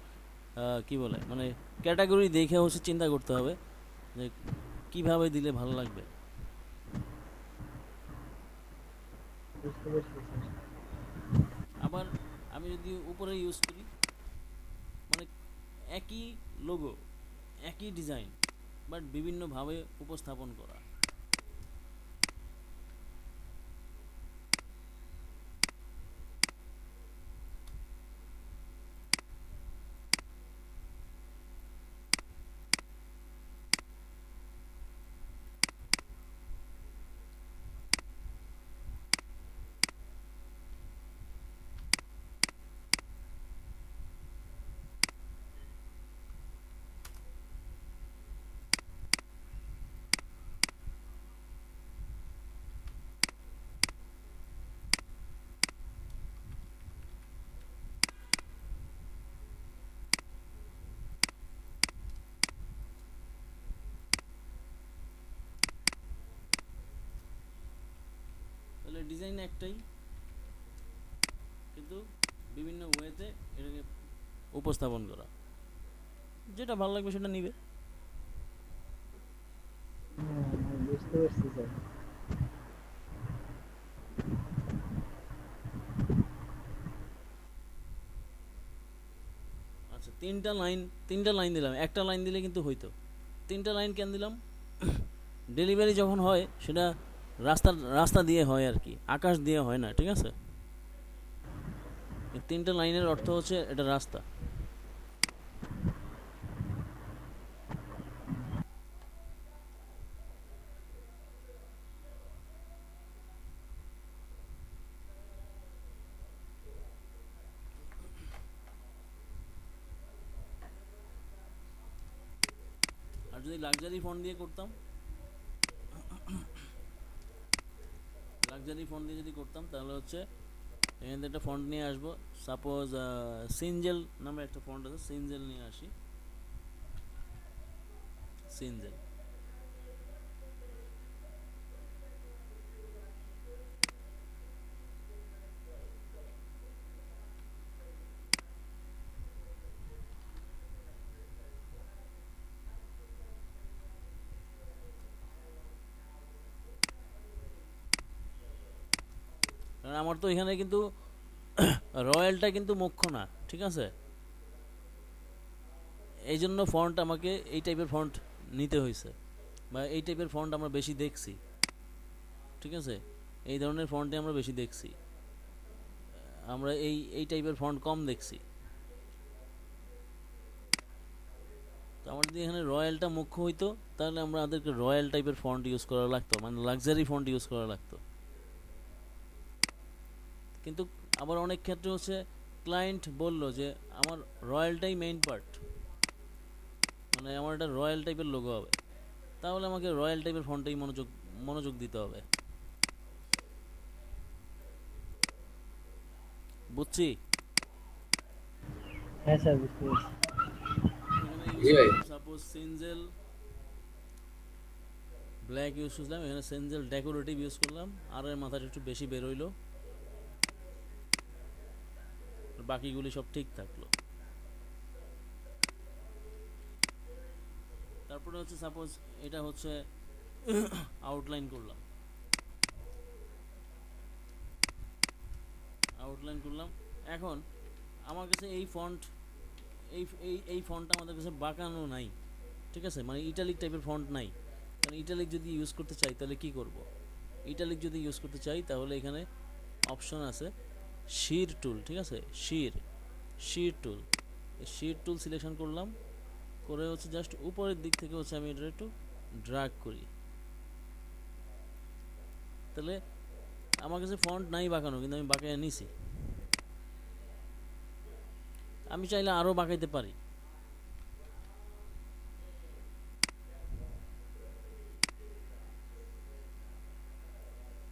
কি বলে মানে ক্যাটাগরি দেখে হচ্ছে চিন্তা করতে হবে যে কিভাবে দিলে ভালো লাগবে। বুঝতে পারছি স্যার। আবার আমি যদি উপরে ইউজ করি, মানে একই লোগো একই ডিজাইন বাট বিভিন্নভাবে উপস্থাপন করা। তাহলে ডিজাইন একটাই, কিন্তু বিভিন্ন ওয়েতে এটাকে উপস্থাপন করা। যেটা ভালো লাগবে সেটা নিবে। বুঝতে পারছি স্যার। আচ্ছা, তিনটা লাইন দিলাম, একটা লাইন দিলে কিন্তু হইতো। তিনটা লাইন কেন দিলাম? ডেলিভারি যখন হয় সেটা রাস্তা দিয়ে হয় আর কি, আকাশ দিয়ে হয় না, ঠিক আছে? এই তিনটা লাইনের অর্থ হচ্ছে এটা রাস্তা। আর যদি লাক্সারি ফন্ট দিয়ে করতাম, তাহলে হচ্ছে এখান থেকে একটা ফন্ট নিয়ে আসবো। সাপোজ সিনজেল নামে একটা ফন্ট আছে, সিনজেল নিয়ে আসি। সিনজেল কারণ আমার তো এখানে কিন্তু রয়্যালটা কিন্তু মুখ্য না, ঠিক আছে? এই জন্য ফন্ট আমাকে এই টাইপের ফন্ট নিতে হয়েছে, বা এই টাইপের ফন্ট আমরা বেশি দেখছি, ঠিক আছে? এই ধরনের ফন্টে আমরা বেশি দেখছি, আমরা এই টাইপের ফন্ট কম দেখছি। তো আমার যদি এখানে রয়্যালটা মুখ্য হইতো তাহলে আমাদেরকে রয়্যাল টাইপের ফন্ট ইউজ করা লাগতো, মানে লাক্সারি ফন্ট ইউজ করা লাগতো। কিন্তু আবার অনেক ক্ষেত্রে হচ্ছে ক্লায়েন্ট বলল যে আমার রয়্যালটাই মেইন পার্ট, মানে আমার একটা রয়্যাল টাইপের লোগো হবে, তাহলে আমাকে রয়্যাল টাইপের ফন্টেই মনোযোগ দিতে হবে। বুঝছি? হ্যাঁ স্যার, বুঝতে পারছি। এখানে জি ইউজ ভাই। সাপোজ সিনজেল ব্ল্যাক ইউজ করলাম, এখানে সেনজেল ডেকোরেটিভ ইউজ করলাম, আর এর মাথাটা একটু বেশি বের হইলো, বাকিগুলি সব ঠিক থাকলো। তারপরে হচ্ছে সাপোজ এটা হচ্ছে আউটলাইন করলাম, এখন আমার কাছে এই ফন্ট এই ফন্টটা আমাদের কাছে বাঁকানো নাই, ঠিক আছে, মানে ইটালিক টাইপের ফন্ট নাই। কারণ ইটালিক যদি ইউজ করতে চাই তাহলে কি করব, ইটালিক যদি ইউজ করতে চাই তাহলে এখানে অপশন আছে শির টুল, ঠিক আছে, শির টুল, এই শির টুল সিলেকশন করলাম, করে হচ্ছে জাস্ট উপরের দিক থেকে হচ্ছে আমি এটা একটু ড্র্যাগ করি, তাহলে আমার কাছে ফন্ট নাই বাঁকানো, কিন্তু আমি বাঁকাইয়া নিছি। আমি চাইলে আরও বাঁকাইতে পারি,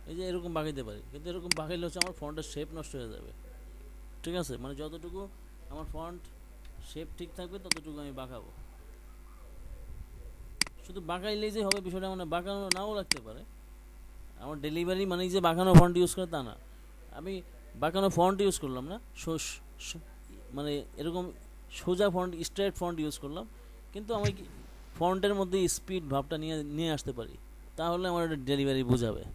এই যে এরকম বাঁকাইতে পারি, কিন্তু এরকম বাঁকাইলে হচ্ছে আমার ফন্টের শেপ নষ্ট হয়ে যাবে, ঠিক আছে, মানে যতটুকু আমার ফন্ট শেপ ঠিক থাকবে ততটুকু আমি বাঁকাবো। শুধু বাঁকাইলেই যে হবে বিষয়টা, মানে বাঁকানো নাও লাগতে পারে, আমার ডেলিভারি মানে যে বাঁকানো ফন্ট ইউজ করে তা না, আমি বাঁকানো ফন্ট ইউজ করলাম না, মানে এরকম সোজা ফন্ট, স্ট্রেট ফন্ট ইউজ করলাম, কিন্তু আমি ফন্টের মধ্যে স্পিড ভাবটা নিয়ে আসতে পারি, তাহলে আমার ডেলিভারি বোঝাবে।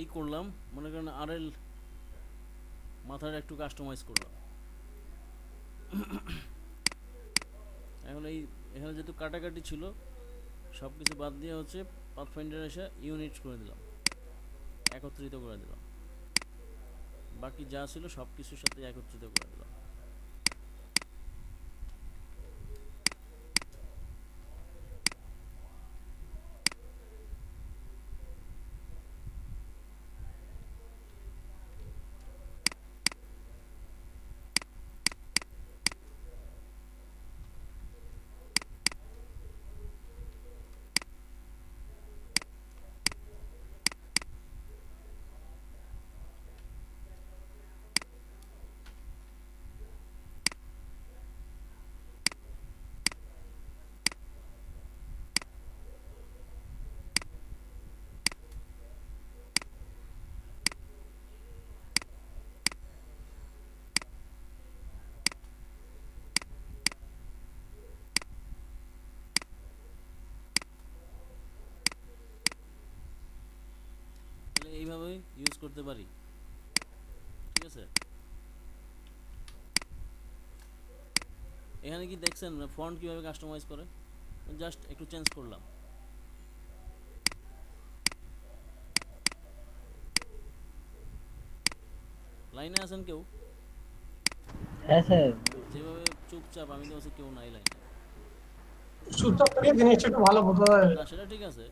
এই করলাম, মনে করেন আরএল মাথাটা একটু কাস্টমাইজ করলাম। এখন এই এখানে যেহেতু কাটাকাটি ছিল, সব কিছু বাদ দিয়ে হচ্ছে পাথফাইন্ডার এসে ইউনিট করে দিলাম, একত্রিত করে দিলাম, বাকি যা ছিল সব কিছুর সাথে একত্রিত করে দিলাম। তাহলে এইভাবে ইউজ করতে পারি, ঠিক আছে। এখানে কি দেখছেন ফন্ট কিভাবে কাস্টমাইজ করে, জাস্ট একটু চেঞ্জ করলাম। লাইনে আছেন কেউ? হ্যাঁ স্যার। যেভাবে চুপচাপ, আমি তো হচ্ছে কেউ নাই লাইনে। চুপচাপ করে জিনিসটা একটু ভালো বোঝা যায়। না সেটা ঠিক আছে,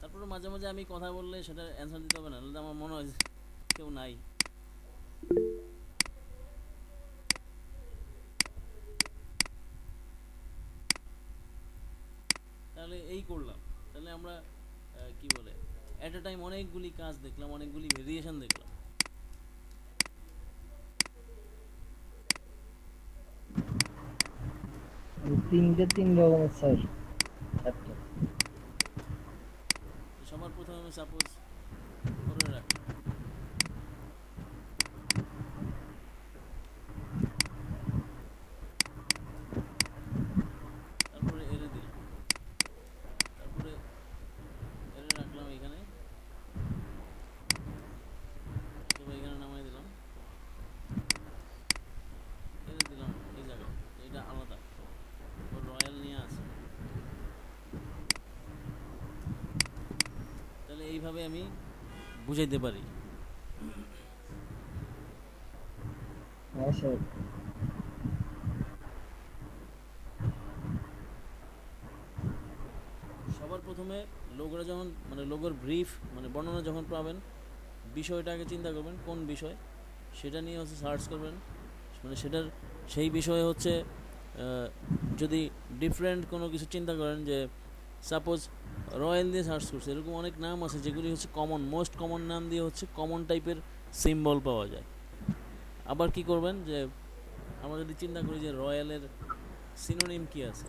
তারপরে মাঝে মাঝে আমি কথা বললে সেটা অ্যান্সার দিতে হবে না, নাহলে আমার মনে হয় যে কেউ নাই। তাহলে এই করলাম, তাহলে আমরা কি বলে অ্যাট এ টাইম অনেকগুলি কাজ দেখলাম, অনেকগুলি ভেরিয়েশন দেখলাম। তিন রকমের স্যার। চারটে। সবার প্রথমে আমি সাপোজ করে রাখলাম, তারপরে এরে দিলাম, তারপরে এরে রাখলাম এখানে, অথবা এখানে নামাই দিলাম, এরে দিলাম এই জায়গায়, এটা আলাদা, ওর রয়্যাল নিয়ে আছে। তাহলে এইভাবে আমি বুঝাইতে পারি। হ্যাঁ স্যার। সবার প্রথমে লোগোটা যখন মানে লোগোর ব্রিফ মানে বর্ণনা যখন পাবেন, বিষয়টা আগে চিন্তা করবেন কোন বিষয়, সেটা নিয়ে হচ্ছে সার্চ করবেন। মানে সেটার সেই বিষয়ে হচ্ছে যদি ডিফারেন্ট কোনো কিছু চিন্তা করেন, যে সাপোজ রয়্যাল দিয়ে সার্চ করছে, এরকম অনেক নাম আছে যেগুলি হচ্ছে কমন, মোস্ট কমন নাম দিয়ে হচ্ছে কমন টাইপের সিম্বল পাওয়া যায়। আবার কি করবেন, যে আমরা যদি চিন্তা করি যে রয়্যালের সিনোনিম কি আছে,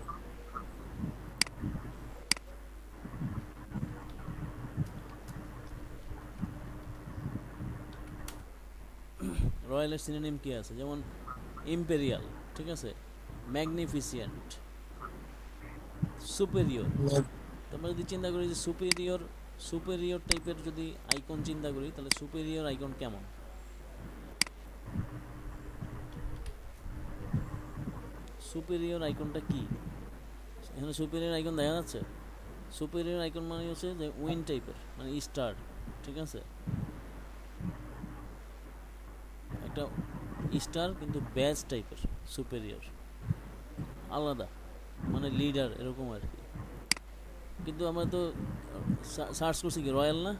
রয়্যালের সিনোনিম কি আছে, যেমন ইম্পেরিয়াল, ঠিক আছে, ম্যাগনিফিসিয়েন্ট, সুপেরিয়র। তোমরা যদি চিন্তা করি যে সুপেরিয়র টাইপের যদি আইকন চিন্তা করি, তাহলে সুপেরিয়র আইকন কেমন, সুপেরিয়র আইকনটা কি, এখানে সুপেরিয়র আইকন দেখা যাচ্ছে। সুপেরিয়র আইকন মানে হচ্ছে যে উইন টাইপের, মানে স্টার, ঠিক আছে, একটা স্টার কিন্তু ব্যাজ টাইপের, সুপেরিয়র আলাদা, মানে লিডার এরকম আর কি। কিন্তু আমরা তো সার্চ করছি কি রয়্যাল না।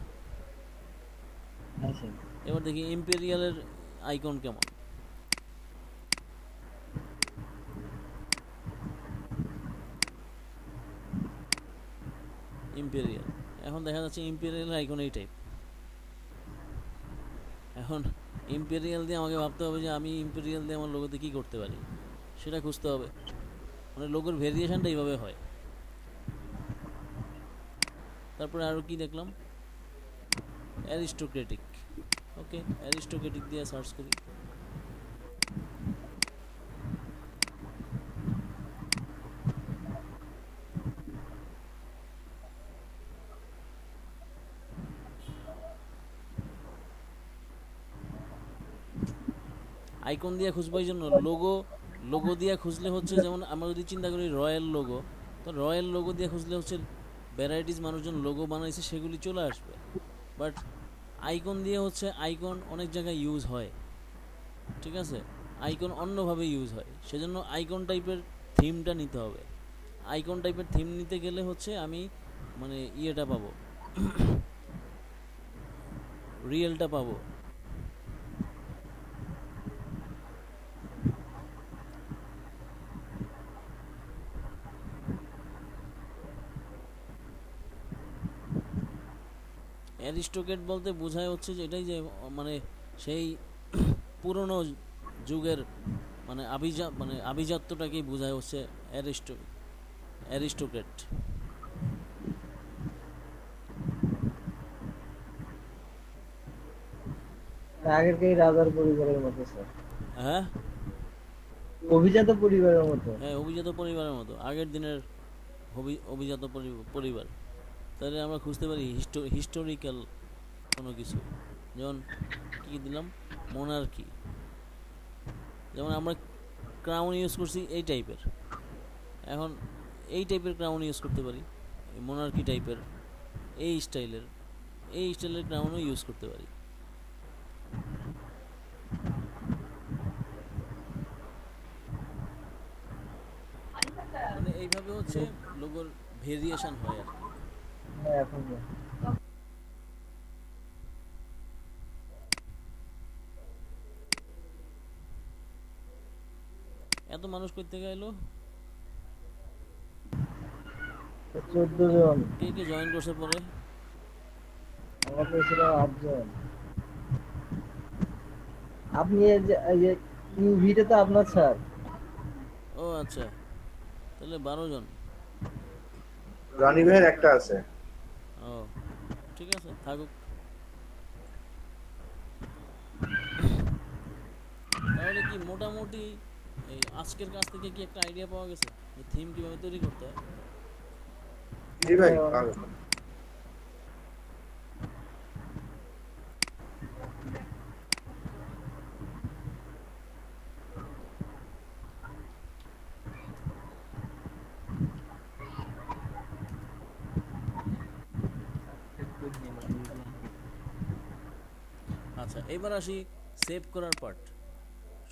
হ্যাঁ স্যার। এবার দেখি ইম্পেরিয়ালের আইকন কেমন, ইম্পেরিয়াল। এখন দেখা যাচ্ছে ইম্পেরিয়াল আইকন এই টাইপ। এখন ইম্পেরিয়াল দিয়ে আমাকে ভাবতে হবে যে আমি ইম্পেরিয়াল দিয়ে আমার লোগোতে কী করতে পারি, সেটা খুঁজতে হবে। মানে লোগোর ভেরিয়েশনটা এইভাবে হয়। তারপরে আরও কি দেখলাম, অ্যারিস্টোক্রেটিক। ওকে, অ্যারিস্টোক্রেটিক দিয়ে সার্চ করি। আইকন দিয়ে খুঁজবো এই জন্য লোগো, লোগো দিয়ে খুঁজলে হচ্ছে যেমন আমরা যদি চিন্তা করি রয়্যাল লোগো, তো রয়্যাল লোগো দিয়ে খুঁজলে হচ্ছে ভ্যারাইটিস মানুষজন লোগো বানাইছে সেগুলি চলে আসবে। বাট আইকন দিয়ে হচ্ছে আইকন অনেক জায়গায় ইউজ হয়, ঠিক আছে, আইকন অন্যভাবে ইউজ হয়, সেজন্য আইকন টাইপের থিমটা নিতে হবে। আইকন টাইপের থিম নিতে গেলে হচ্ছে আমি মানে ইয়েটা পাবো, রিয়েলটা পাবো। অ্যারিস্টোক্রেট বলতে বোঝায় হচ্ছে যে এটাই যে মানে সেই পুরনো যুগের মানে আভিজাত্যটাকেই বোঝায় হচ্ছে অ্যারিস্টোক্রেট। আগেরকার রাজার পরিবারের মতো স্যার, হ্যাঁ অভিজাত পরিবারের মতো। হ্যাঁ, অভিজাত পরিবারের মতো, আগের দিনের অভিজাত পরিবার। তাহলে আমরা খুঁজতে পারি হিস্টোরিক্যাল কোনো কিছু, যেমন কী দিলাম, মোনার্কি, যেমন আমরা ক্রাউন ইউজ করছি এই টাইপের, এখন এই টাইপের ক্রাউন ইউজ করতে পারি, মোনার্কি টাইপের এই স্টাইলের ক্রাউনও ইউজ করতে পারি। মানে এইভাবে হচ্ছে লোগোর ভেরিয়েশন হয় আর কি। হ্যাঁ, এখন না। এত মানুষ করতে গেলো, 14 জন, কে কে জয়েন করছে পরে? আমরা তো ছিলাম 8 জন। আপনি এই যে ইউভিটা তো আপনার স্যার। ও আচ্ছা, তাহলে 12 জন। রনি ভাইয়ের একটা আছে। ও ঠিক আছে, থাকুক। তাহলে কি মোটামুটি এই আজকের কাছ থেকে কি একটা আইডিয়া পাওয়া গেছে যে থিম কিভাবে তৈরি করতে হয়? জি ভাই, ভালো। আচ্ছা, এবার আসি সেভ করার পার্ট।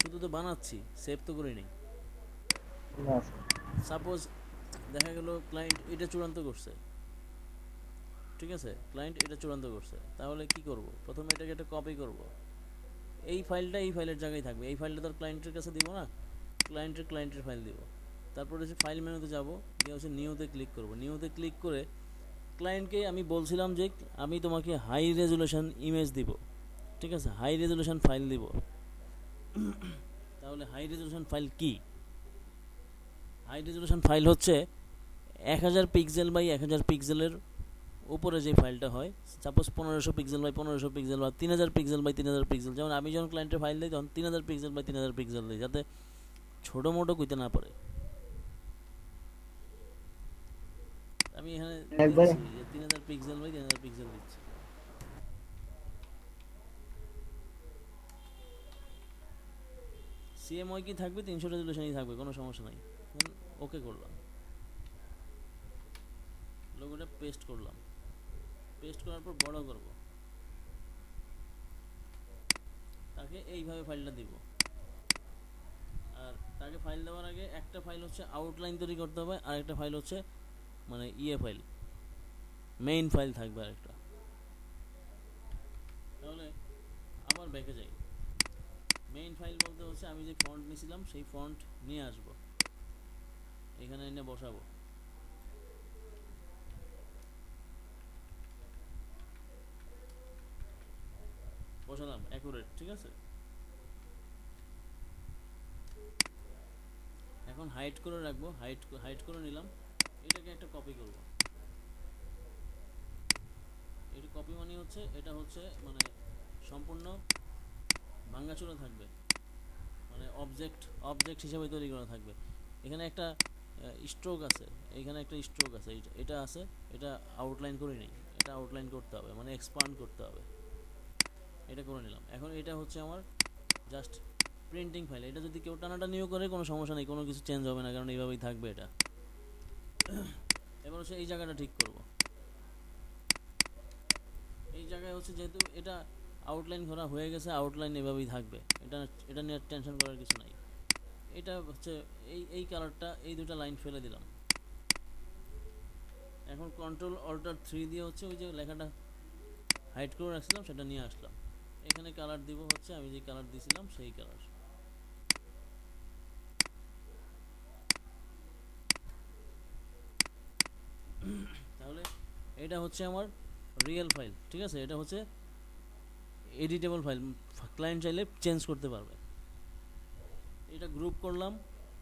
শুধু তো বানাচ্ছি, সেভ তো করি নাই। না স্যার, সাপোজ দেখা গেল ক্লায়েন্ট এটা চূড়ান্ত করছে, ঠিক আছে, ক্লায়েন্ট এটা চূড়ান্ত করছে, তাহলে কি করব? প্রথমে এটাকে একটা কপি করব, এই ফাইলটা এই ফাইলের জায়গায় থাকবে, এই ফাইলটা তার ক্লায়েন্টের কাছে দিব না, ক্লায়েন্টের ফাইল দিব। তারপরে হচ্ছে ফাইল মেনুতে যাব, গিয়ে হচ্ছে নিউতে ক্লিক করব। নিউতে ক্লিক করে ক্লায়েন্টকে আমি বলছিলাম যে আমি তোমাকে হাই রেজুলেশন ইমেজ দিব, ঠিক আছে, হাই রেজুলেশন ফাইল দিব। তাহলে হাই রেজুলেশন ফাইল কি? হাই রেজুলেশন ফাইল হচ্ছে 1000 পিক্সেল বাই 1000 পিক্সেলের উপরে যে ফাইলটা হয়, সাপোজ 1500 পিক্সেল বাই 1500 পিক্সেল বা 3000 পিক্সেল বাই 3000 পিক্সেল। যেমন আমি যখন ক্লায়েন্টের ফাইল দিই তখন 3000 পিক্সেল বাই 3000 পিক্সেল দিই, যাতে ছোটো মোটো কইতে না পারে। আমি এখানে একবার দিচ্ছি যে 3000 পিক্সেল বাই 3000 পিক্সেল দিচ্ছি। সিএমওয়াই কি থাকবে, 300 রেজুলেশনই থাকবে, কোনো সমস্যা নাই। ওকে করলাম, লোগোটা পেস্ট করলাম, পেস্ট করার পর বড় করব, তাকে এইভাবে ফাইলটা দিব। আর তাকে ফাইল দেওয়ার আগে একটা ফাইল হচ্ছে আউটলাইন তৈরি করতে হবে, আর একটা ফাইল হচ্ছে মানে ফাইল, মেইন ফাইল থাকবে আরেকটা। তাহলে আবার ব্যাকে যাই, মেইন ফাইল বলতে হচ্ছে আমি যে ফন্ট নিয়েছিলাম সেই ফন্ট নিয়ে আসব, এখানে এনে বসাবো। বসালাম অ্যাকুরেট, ঠিক আছে। এখন হাইড করে রাখবো, হাইড করে নিলাম। এটাকে একটা কপি করব। এটা কপি মানে হচ্ছে এটা হচ্ছে মানে সম্পূর্ণ ভাঙাচোরা থাকবে, মানে অবজেক্ট হিসেবে তৈরি করা থাকবে। এখানে একটা স্ট্রোক আছে, এখানে একটা স্ট্রোক আছে, এটা আছে, এটা আউটলাইন করে নেই, এটা আউটলাইন করতে হবে, মানে এক্সপান্ড করতে হবে। এটা করে নিলাম। এখন এটা হচ্ছে আমার জাস্ট প্রিন্টিং ফাইল। এটা যদি কেউ টানাটানিও করে কোনো সমস্যা নেই, কোনো কিছু চেঞ্জ হবে না, কারণ এইভাবেই থাকবে এটা। এবার হচ্ছে এই জায়গাটা ঠিক করব। এই জায়গায় হচ্ছে যেহেতু এটা আউটলাইন করা হয়ে গেছে, আউটলাইন এভাবেই থাকবে, এটা নিয়ে টেনশন করার কিছু নাই। এটা হচ্ছে এই কালারটা, এই দুটো লাইন ফেলে দিলাম। এখন কন্ট্রোল অল্টার 3 দিয়ে হচ্ছে ওই যে লেখাটা হাইড করে রাখছিলাম সেটা নিয়ে আসলাম। এখানে কালার দিব হচ্ছে আমি যে কালার দিয়েছিলাম সেই কালার। তাহলে এটা হচ্ছে আমার রিয়েল ফাইল, ঠিক আছে। এটা হচ্ছে এডিটেবল ফাইল, ক্লায়েন্ট চাইলে চেঞ্জ করতে পারবে। এটা গ্রুপ করলাম,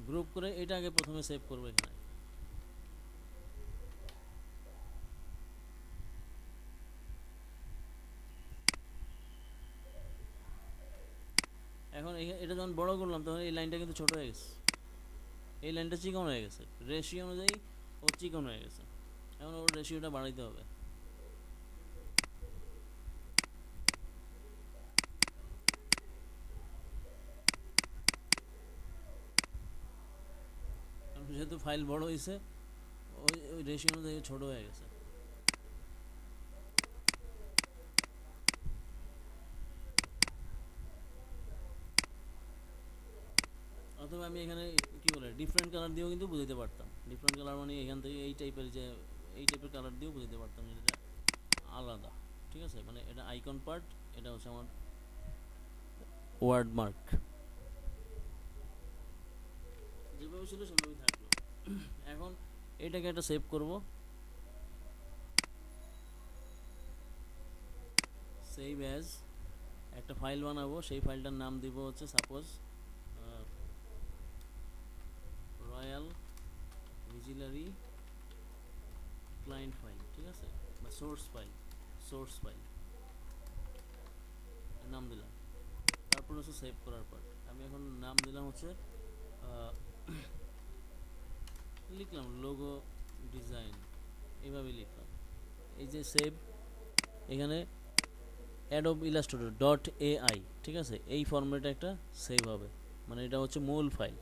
গ্রুপ করে এটা আগে প্রথমে সেভ করবো এখানে। এখন এটা যখন বড় করলাম তখন এই লাইনটা কিন্তু ছোট হয়ে গেছে, এই লাইনটা চিকন হয়ে গেছে, রেশিও অনুযায়ী ও চিকন হয়ে গেছে। এখন ওর রেশিওটা বাড়াইতে হবে। যেহেতু ফাইল বড় হয়েছে ওই রেশিও অনুযায়ী ছোট হয়ে গেছে। অথবা আমি এখানে কি বলে ডিফারেন্ট কালার দিয়েও কিন্তু বুঝাতে পারতাম। ডিফারেন্ট কালার মানে এখান থেকে এই টাইপের কালার দিয়েও বুঝাতে পারতাম যে এটা আলাদা, ঠিক আছে। মানে এটা আইকন পার্ট, এটা হচ্ছে আমার ওয়ার্ড মার্ক, যেভাবে ছিল সেভাবেই থাকলো। এখন এটাকে একটা সেভ করব, সেভ অ্যাজ একটা ফাইল বানাবো। সেই ফাইলটার নাম দিব হচ্ছে সাপোজ রয়্যাল ভিজিলারি ক্লায়েন্ট ফাইল, ঠিক আছে, বা সোর্স ফাইল নাম দিলাম। তারপর হচ্ছে সেভ করার পর আমি এখন নাম দিলাম হচ্ছে লিখলাম লোগো ডিজাইন, এইভাবে লিখলাম। এই যে সেভ, এখানে অ্যাডোব ইলাস্ট্রেটর .ai, ঠিক আছে, এই ফরম্যাটে একটা সেভ হবে। মানে এটা হচ্ছে মূল ফাইল,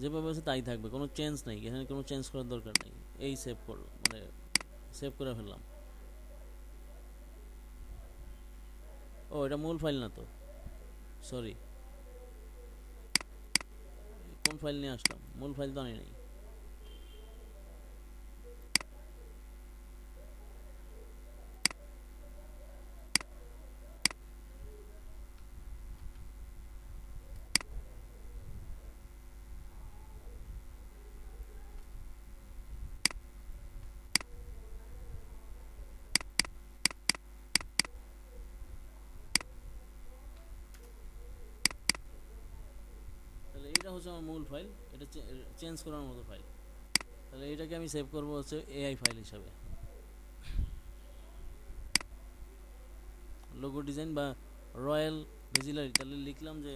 যেভাবে আছে তাই থাকবে, কোনো চেঞ্জ নেই, এখানে কোনো চেঞ্জ করার দরকার নেই। এই সেভ করলো, মানে সেভ করে ফেললাম। ও এটা মূল ফাইল না তো, সরি, কোন ফাইল নিয়ে আসলাম, মূল ফাইল তো আনি নাই। তাহলে এইটা হচ্ছে আমার মূল ফাইল, এটা চেঞ্জ করার মতো ফাইল। তাহলে এটাকে আমি সেভ করব হচ্ছে এআই ফাইল হিসাবে, লোগো ডিজাইন বা রয়্যাল ভিজিলারি। তাহলে লিখলাম যে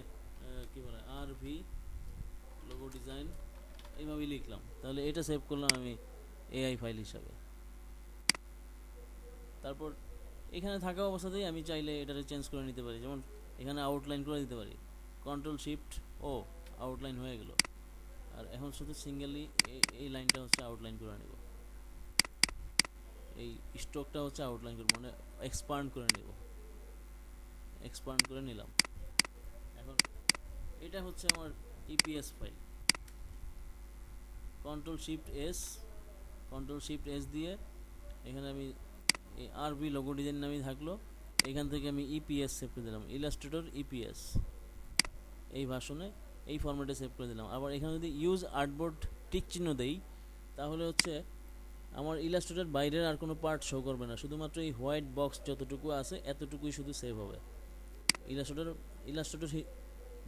কি বলে RV লোগো ডিজাইন, এইভাবেই লিখলাম। তাহলে এটা সেভ করলাম আমি এআই ফাইল হিসাবে। তারপর এখানে থাকা অবস্থাতেই আমি চাইলে এটাকে চেঞ্জ করে নিতে পারি, যেমন এখানে আউটলাইন করে দিতে পারি। কন্ট্রোল শিফট ও আউটলাইন হয়ে গেল। আর এখন শুধু সিঙ্গেলি এই লাইনটা হচ্ছে আউটলাইন করে নেব, এই স্ট্রোকটা হচ্ছে আউটলাইন করব, মানে এক্সপান্ড করে নেব, এক্সপান্ড করে নিলাম। এখন এটা হচ্ছে আমার EPS file. Control shift S দিয়ে এখানে আমি এই RV লোগো ডিজাইন নামই থাকলো। এখান থেকে আমি ইপিএস সেভ করে দিলাম, ইলাস্ট্রেটর ইপিএস, এই ভাষণে এই ফরম্যাটে সেভ করে দিলাম। আবার এখানে যদি ইউজ আর্টবোর্ড টিক চিহ্ন দেই তাহলে হচ্ছে আমার ইলাস্ট্রেটর বাইরের আর কোনো পার্ট শো করবে না, শুধুমাত্র এই হোয়াইট বক্স যতটুকু আছে এতটুকুই শুধু সেভ হবে। ইলাস্ট্রেটর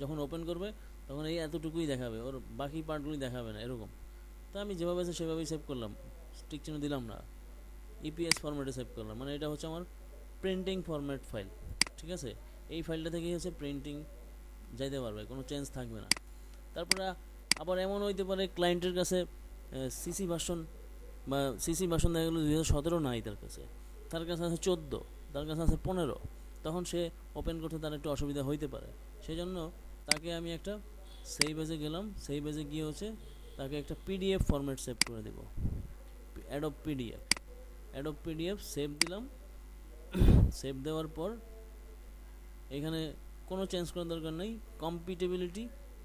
যখন ওপেন করবে তখন এই এতটুকুই দেখাবে, ওর বাকি পার্টগুলি দেখাবে না, এরকম। তো আমি যেভাবে আছে সেভাবেই সেভ করলাম, টিক চিহ্ন দিলাম না, ইপিএস ফরম্যাটে সেভ করলাম। মানে এটা হচ্ছে আমার প্রিন্টিং ফরম্যাট ফাইল, ঠিক আছে। এই ফাইলটা থেকেই হচ্ছে প্রিন্টিং যাইতে পারবে, কোনো চেঞ্জ থাকবে না। তারপরে আবার এমন হইতে পারে ক্লায়েন্টের কাছে সিসি ভার্সন দেখা গেলো 2017 নাই তার কাছে আছে 14, তার কাছে আছে 15, তখন সে ওপেন করতে তার একটু অসুবিধা হইতে পারে। সেই জন্য তাকে আমি একটা সেই পেজে গেলাম, সেই পেজে গিয়ে হচ্ছে তাকে একটা পিডিএফ ফরম্যাট সেভ করে দেব, অ্যাডোব পিডিএফ সেভ দিলাম। সেভ দেওয়ার পর এখানে কোনো চেঞ্জ করার দরকার নেই, কম্পিটেবিলিটি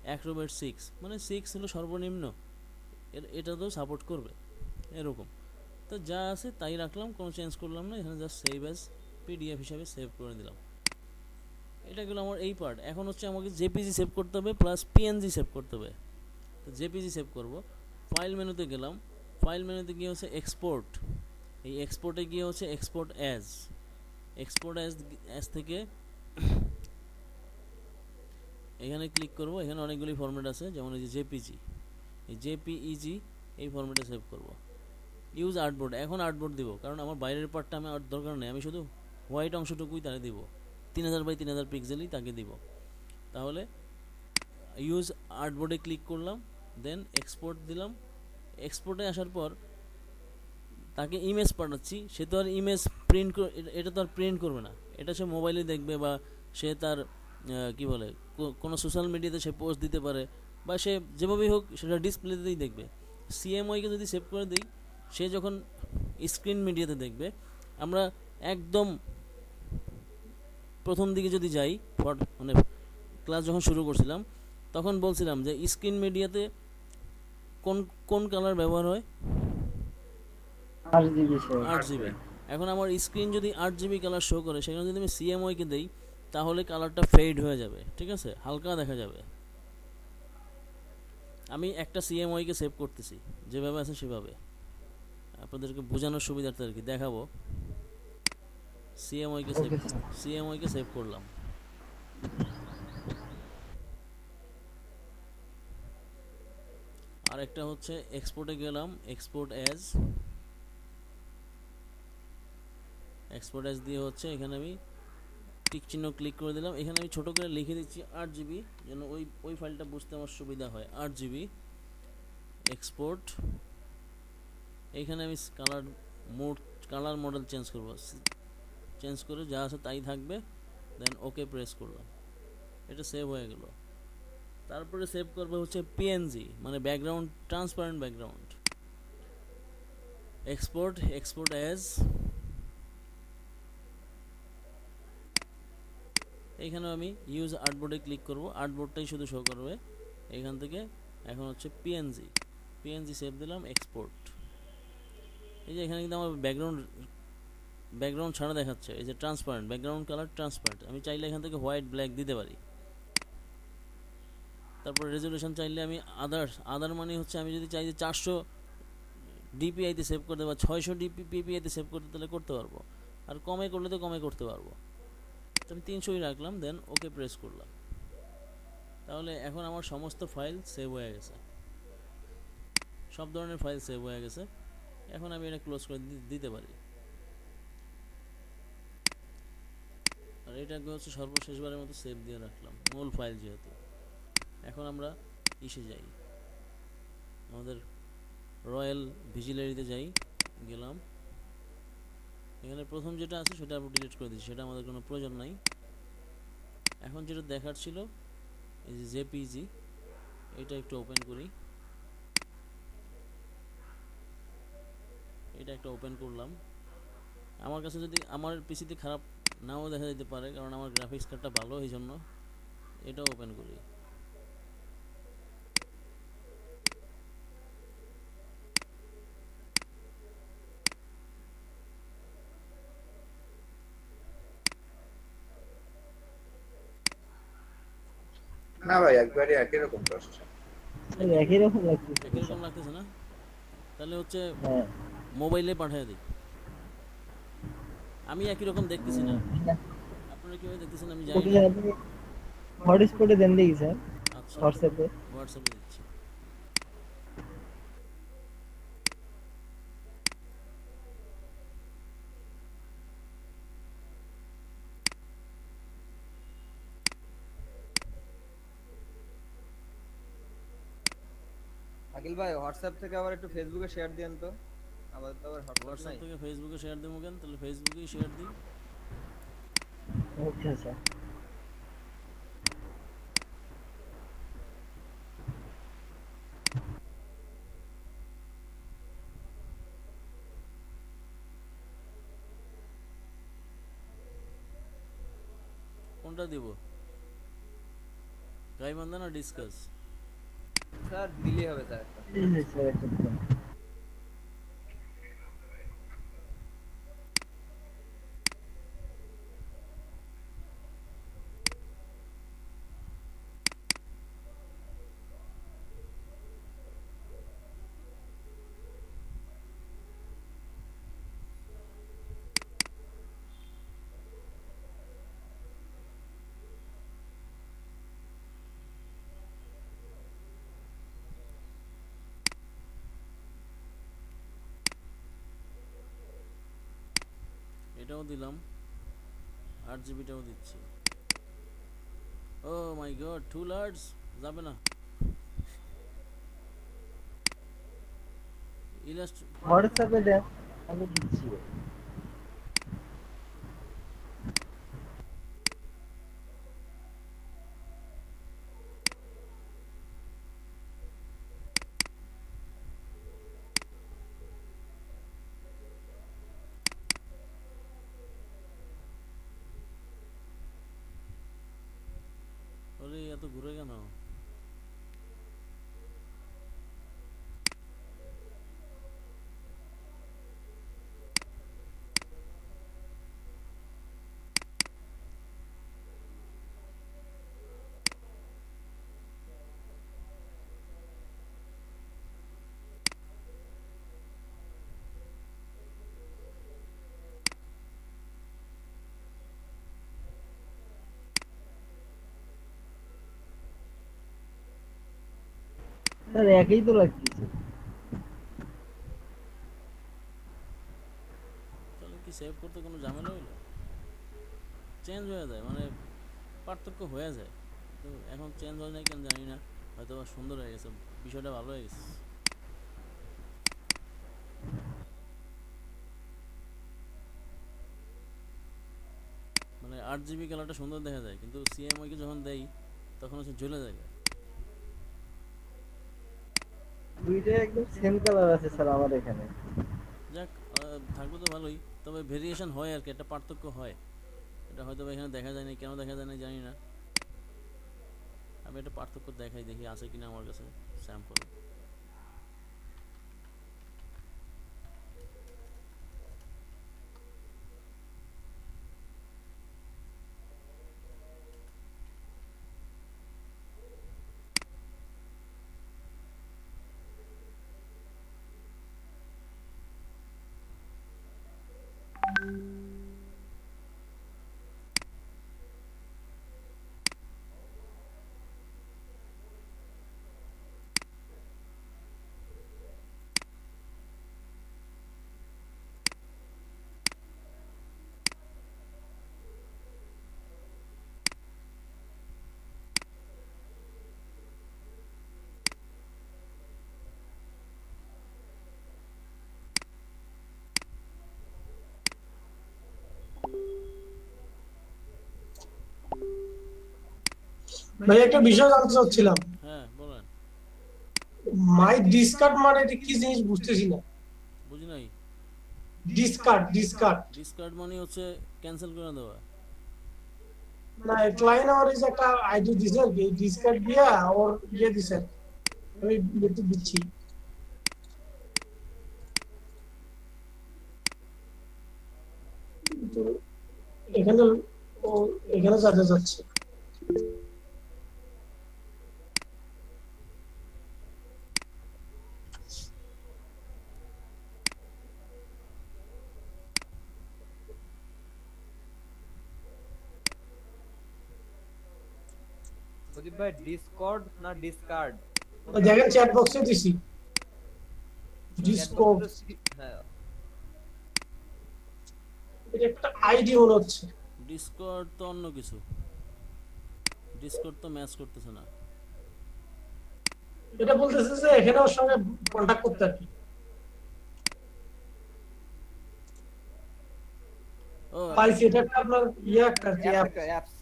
অ্যাক্রোব্যাট 6, মানে 6 হলো সর্বনিম্ন, এটা তো সাপোর্ট করবে এরকম। তো যা আছে তাই রাখলাম, কোনো চেঞ্জ করলাম না, এখানে জাস্ট সেভ অ্যাজ পিডিএফ হিসাবে সেভ করে দিলাম। এটা গেলো আমার এই পার্ট। এখন হচ্ছে আমাকে জেপিজি সেভ করতে হবে প্লাস পিএনজি সেভ করতে হবে। তো জেপিজি সেভ করব, ফাইল মেনুতে গেলাম, ফাইল মেনুতে গিয়ে হচ্ছে এক্সপোর্ট, এই এক্সপোর্টে গিয়ে হচ্ছে এক্সপোর্ট অ্যাজ থেকে এখানে ক্লিক করব। এখানে অনেকগুলি ফরম্যাট আছে, যেমন এই যে জেপিজি, এই জেপিইজি, এই ফরম্যাটে সেভ করব। ইউজ আর্টবোর্ড, এখন আর্টবোর্ড দিব, কারণ আমার বাইরের পার্টটা আমার আর দরকার নেই, আমি শুধু হোয়াইট অংশটুকুই তাকে দিব, 3000 বাই 3000 পিক্সেলই তাকে দিব। তাহলে ইউজ আর্টবোর্ডে ক্লিক করলাম, দেন এক্সপোর্ট দিলাম। এক্সপোর্টে আসার পর তাকে ইমেজ পাঠাচ্ছি, সে তো আর ইমেজ প্রিন্ট, এটা তো আর প্রিন্ট করবে না, এটা সে মোবাইলে দেখবে, বা সে তার কি বলে কোনো সোশ্যাল মিডিয়াতে সে পোস্ট দিতে পারে, বা সে যেভাবেই হোক সেটা ডিসপ্লেতেই দেখবে। সিএমওয়াইকে যদি সেভ করে দিই, সে যখন স্ক্রিন মিডিয়াতে দেখবে, আমরা একদম প্রথম দিকে যদি যাই, মানে ক্লাস যখন শুরু করছিলাম তখন বলছিলাম যে স্ক্রিন মিডিয়াতে কোন কোন কালার ব্যবহার হয়, 8 জিবি স্যার। 8 জিবি। এখন আমার স্ক্রিন যদি 8 জিবি কালার শো করে, সেখানে যদি আমি সিএমওয়াইকে দেই, তাহলে কালারটা ফেড হয়ে যাবে, ঠিক আছে, হালকা দেখা যাবে। আমি একটা সিএমওয়াইকে সেভ করতেছি, যেভাবে আছে সেভাবে আপনাদেরকে বোঝানোর সুবিধার্থে আর কি দেখাবো। সিএমওয়াইকে সেভ করলাম। আর একটা হচ্ছে এক্সপোর্টে গেলাম, এক্সপোর্ট অ্যাজ দিয়ে হচ্ছে এখানে আমি টিক চিহ্ন ক্লিক করে দিলাম। এখানে আমি ছোট করে লিখে দিচ্ছি 8 জিবি, যেন ওই ফাইলটা বুঝতে আমার সুবিধা হয়। 8 জিবি এক্সপোর্ট। এইখানে আমি কালার মডেল চেঞ্জ করব, চেঞ্জ করে যা আছে তাই থাকবে, দেন ওকে প্রেস করলাম, এটা সেভ হয়ে গেল। তারপরে সেভ করবে হচ্ছে পিএনজি, মানে background, transparent background. Export as, এইখানে আমি ইউজ আর্টবোর্ডে ক্লিক করব, আর্টবোর্ডটাই শুধু শো করবে এখান থেকে। এখন হচ্ছে পিএনজি সেভ দিলাম, এক্সপোর্ট। এই যে এখানে কিন্তু আমার ব্যাকগ্রাউন্ড ছাড়া দেখাচ্ছে, এই যে ট্রান্সপারেন্ট ব্যাকগ্রাউন্ড কালার ট্রান্সপারেন্ট, আমি চাইলে এখান থেকে হোয়াইট ব্ল্যাক দিতে পারি। তারপর রেজলিউশন চাইলে আমি আদার মানে হচ্ছে আমি যদি চাই যে 400 ডিপিআইতে সেভ করতে বা 600 পিপিআইতে সেভ করতে, তাহলে করতে পারবো, আর কমে করলে তো কমে করতে পারবো। তো আমি 300ই রাখলাম, দেন ওকে প্রেস করলাম। তাহলে এখন আমার সমস্ত ফাইল সেভ হয়ে গেছে, সব ধরনের ফাইল সেভ হয়ে গেছে। এখন আমি এটা ক্লোজ করে দিতে পারি। আর এটাকে হচ্ছে সর্বশেষবারের মতো সেভ দিয়ে রাখলাম, মূল ফাইল যেহেতু। এখন আমরা ইসে যাই, আমাদের রয়্যাল ভিজিলারিতে গেলাম। এখানে প্রথম যেটা আছে সেটা আমরা ডিলিট করে দিচ্ছি, সেটা আমাদের কোনো প্রয়োজন নাই। এখন যেটা দেখার ছিল, এই যে জেপিজি, এটা একটু ওপেন করি, এটা একটা ওপেন করলাম। আমার কাছে যদি আমার পিসিতে খারাপ নাও দেখা যেতে পারে, কারণ আমার গ্রাফিক্স কার্ডটা ভালো, এই জন্য এটা ওপেন করি। না ভাই, একবারে একই রকম প্রসেস। একই রকম লাগতেছে। একই রকম লাগতেছে না? তাহলে হচ্ছে হ্যাঁ। মোবাইলে পাঠিয়ে দিই। আমি একই রকম দেখতেছি না, আপনারা কিভাবে দেখতেছেন আমি জানি ওকে না। আপনি হটস্পটে দেন দেখি স্যার, আচ্ছা, হোয়াটসঅ্যাপে। হোয়াটসঅ্যাপে দিচ্ছি। আকিল ভাই হোয়াটসঅ্যাপ থেকে আবার একটু ফেসবুকে শেয়ার দেন তো, আবার তো আবার হোয়াটসঅ্যাপ হোয়াটসঅ্যাপ নাই। থেকে ফেসবুকে শেয়ার দেবো কেন? তাহলে ফেসবুকেই শেয়ার দিই। Okay sir. কোনটা দিব? গাইবান্ধা না ডিসকাস? স্যার দিলেই হবে স্যার একটা। এই যে স্যার একটা দিন। এটাও দিলাম, 8 জিবিটাও দিচ্ছি। ও মাই গড, টু লার্জ যাবে না। ইলাস্ট হোয়াটসঅ্যাপে দেন, আমি দিচ্ছি। ওরে এত ঘুরে কেন? স্যার একই তো লাগতেছে। তাহলে কি সেভ করতে কোনো ঝামেলা হইলো? চেঞ্জ হয়ে যায়, মানে পার্থক্য হয়ে যায়। তো এখন চেঞ্জ হয় নাই কেন জানি না, হয়তো বা সুন্দর হয়ে গেছে, বিষয়টা ভালো হয়ে গেছে। মানে 8 জিবি কালারটা সুন্দর দেখা যায়, কিন্তু সিএমওকে যখন দেই তখন হচ্ছে জ্বলে যায়। দুইটাই একদম সেম কালার আছে স্যার আমার এখানে। যাক, থাকলে তো ভালোই, তবে ভেরিয়েশন হয় আর কি, একটা পার্থক্য হয়। এটা হয়তো বা এখানে দেখা যায় না, কেন দেখা যায় না জানি না। আমি একটা পার্থক্য দেখাই, দেখি আছে কিনা আমার কাছে স্যাম্পল। ভাই একটা বিষয় জানতে চাচ্ছিলাম, হ্যাঁ বলেন। মাই ডিসকার্ড মানে এটা কি জিনিস বুঝতেছি না। বুঝি নাই। ডিসকার্ড ডিসকার্ড ডিসকার্ড মানে হচ্ছে ক্যান্সেল করে দেওয়া। না, ক্লায়েন্ট আমার এই যে একটা আইডি দিছে আর কি, ডিসকার্ড দিয়া ওর ইয়ে দিছে, আমি একটু দিচ্ছি। তো এখানে ও এখানে যাতে যাচ্ছে। প্রদীপ ভাই ডিসকর্ড না ডিসকার্ড? দেখেন চ্যাট বক্সে দিছি ডিসকর্ড, হ্যাঁ এটা একটা আইডি মনে হচ্ছে। ডিসকর্ড তো অন্য কিছু, ডিসকর্ড তো ম্যাচ করতেছে না। এটা বলতেছে যে এখানে ওর সঙ্গে কন্টাক্ট করতে আর কি। ও পাইছি, এটা একটা আপনার ইয়ে একটা আর কি, অ্যাপস অ্যাপস।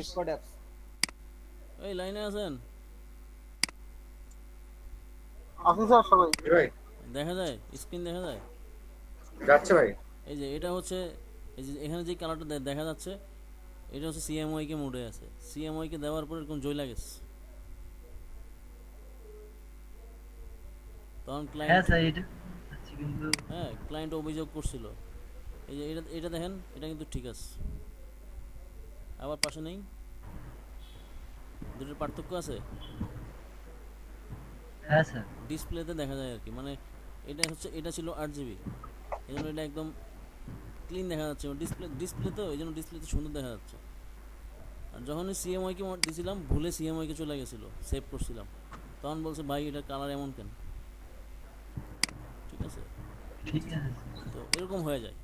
Discord apps. এই লাইনে আছেন? আছি স্যার সবাই। ভাই দেখা যায়, স্ক্রিন দেখা যায়। যাচ্ছে ভাই। এই যে এটা হচ্ছে, এই যে এখানে যে কালারটা দেখা যাচ্ছে, এটা হচ্ছে সিএমওয়াই কে মোডে আছে, সিএমওয়াই কে দেওয়ার পর এরকম জয়লা গেছে, তখন হ্যাঁ ক্লায়েন্ট, স্যার এটা আচ্ছা, কিন্তু হ্যাঁ ক্লায়েন্ট অভিযোগ করছিল, এই যে এটা এটা দেখেন এটা কিন্তু ঠিক আছে, আবার পাশে নেই, দুটোর পার্থক্য আছে হ্যাঁ স্যার ডিসপ্লেতে দেখা যায় আর কি, মানে এটা হচ্ছে এটা ছিল 8 জিবি, এই জন্য এটা একদম ক্লিন দেখা যাচ্ছে, ডিসপ্লে তো এই জন্য ডিসপ্লেতে সুন্দর দেখা যাচ্ছে। আর যখনই সিএমওয়াইকে দিয়েছিলাম ভুলে সিএমওয়াইকে চলে গেছিলো, সেভ করছিলাম, তখন বলছে ভাই এটার কালার এমন কেন, ঠিক আছে, ঠিক আছে তো এরকম হয়ে যায়।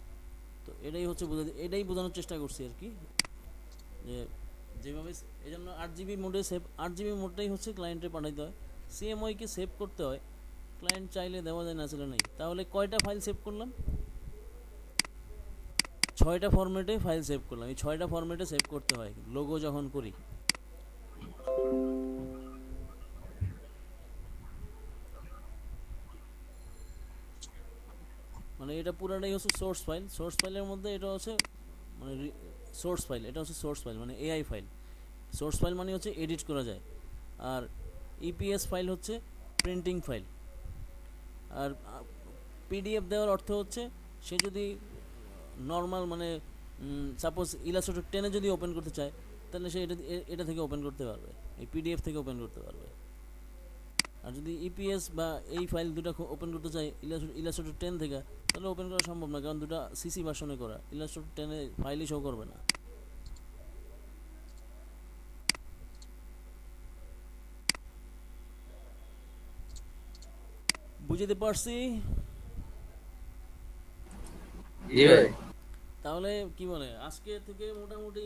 তো এটাই হচ্ছে এটাই বোঝানোর চেষ্টা করছি আর কি, যে যেভাবে এই জন্য 8 জিবি মোডে সেভ, 8 জিবি মোডটাই হচ্ছে ক্লায়েন্টে পাঠাইতে হয়, সিএমওয়াইকে সেভ করতে হয়, ক্লায়েন্ট চাইলে দেওয়া যায় না ছিল নেই, তাহলে কয়টা ফাইল সেভ করলাম, 6টা ফরম্যাটে ফাইল সেভ করলাম, এই 6টা ফরম্যাটে সেভ করতে হয় লোগো যখন করি। মানে এটা পুরাটাই হচ্ছে সোর্স ফাইল, সোর্স ফাইলের মধ্যে এটা হচ্ছে মানে সোর্স ফাইল, এটা হচ্ছে সোর্স ফাইল মানে এআই ফাইল, সোর্স ফাইল মানে হচ্ছে এডিট করা যায়, আর ইপিএস ফাইল হচ্ছে প্রিন্টিং ফাইল, আর পিডিএফ দেওয়ার অর্থ হচ্ছে সে যদি নর্মাল মানে সাপোজ ইলাস্ট্রেটর 10-এ যদি ওপেন করতে চায় তাহলে সে এটা থেকে ওপেন করতে পারবে, এই পিডিএফ থেকে ওপেন করতে পারবে। আর যদি ইপিএস বা এই ফাইল দুটো ওপেন করতে চাই ইলাস্ট্রেটর 10 থেকে, তাহলে ওপেন করা সম্ভব না, কারণ দুটো সিসি ভার্সনে করা, ইলাস্ট্রেটর 10-এ ফাইলই শো করবে না। বুঝতে পারছি? জি ভাই। তাহলে কি বলে আজকে থেকে মোটামুটি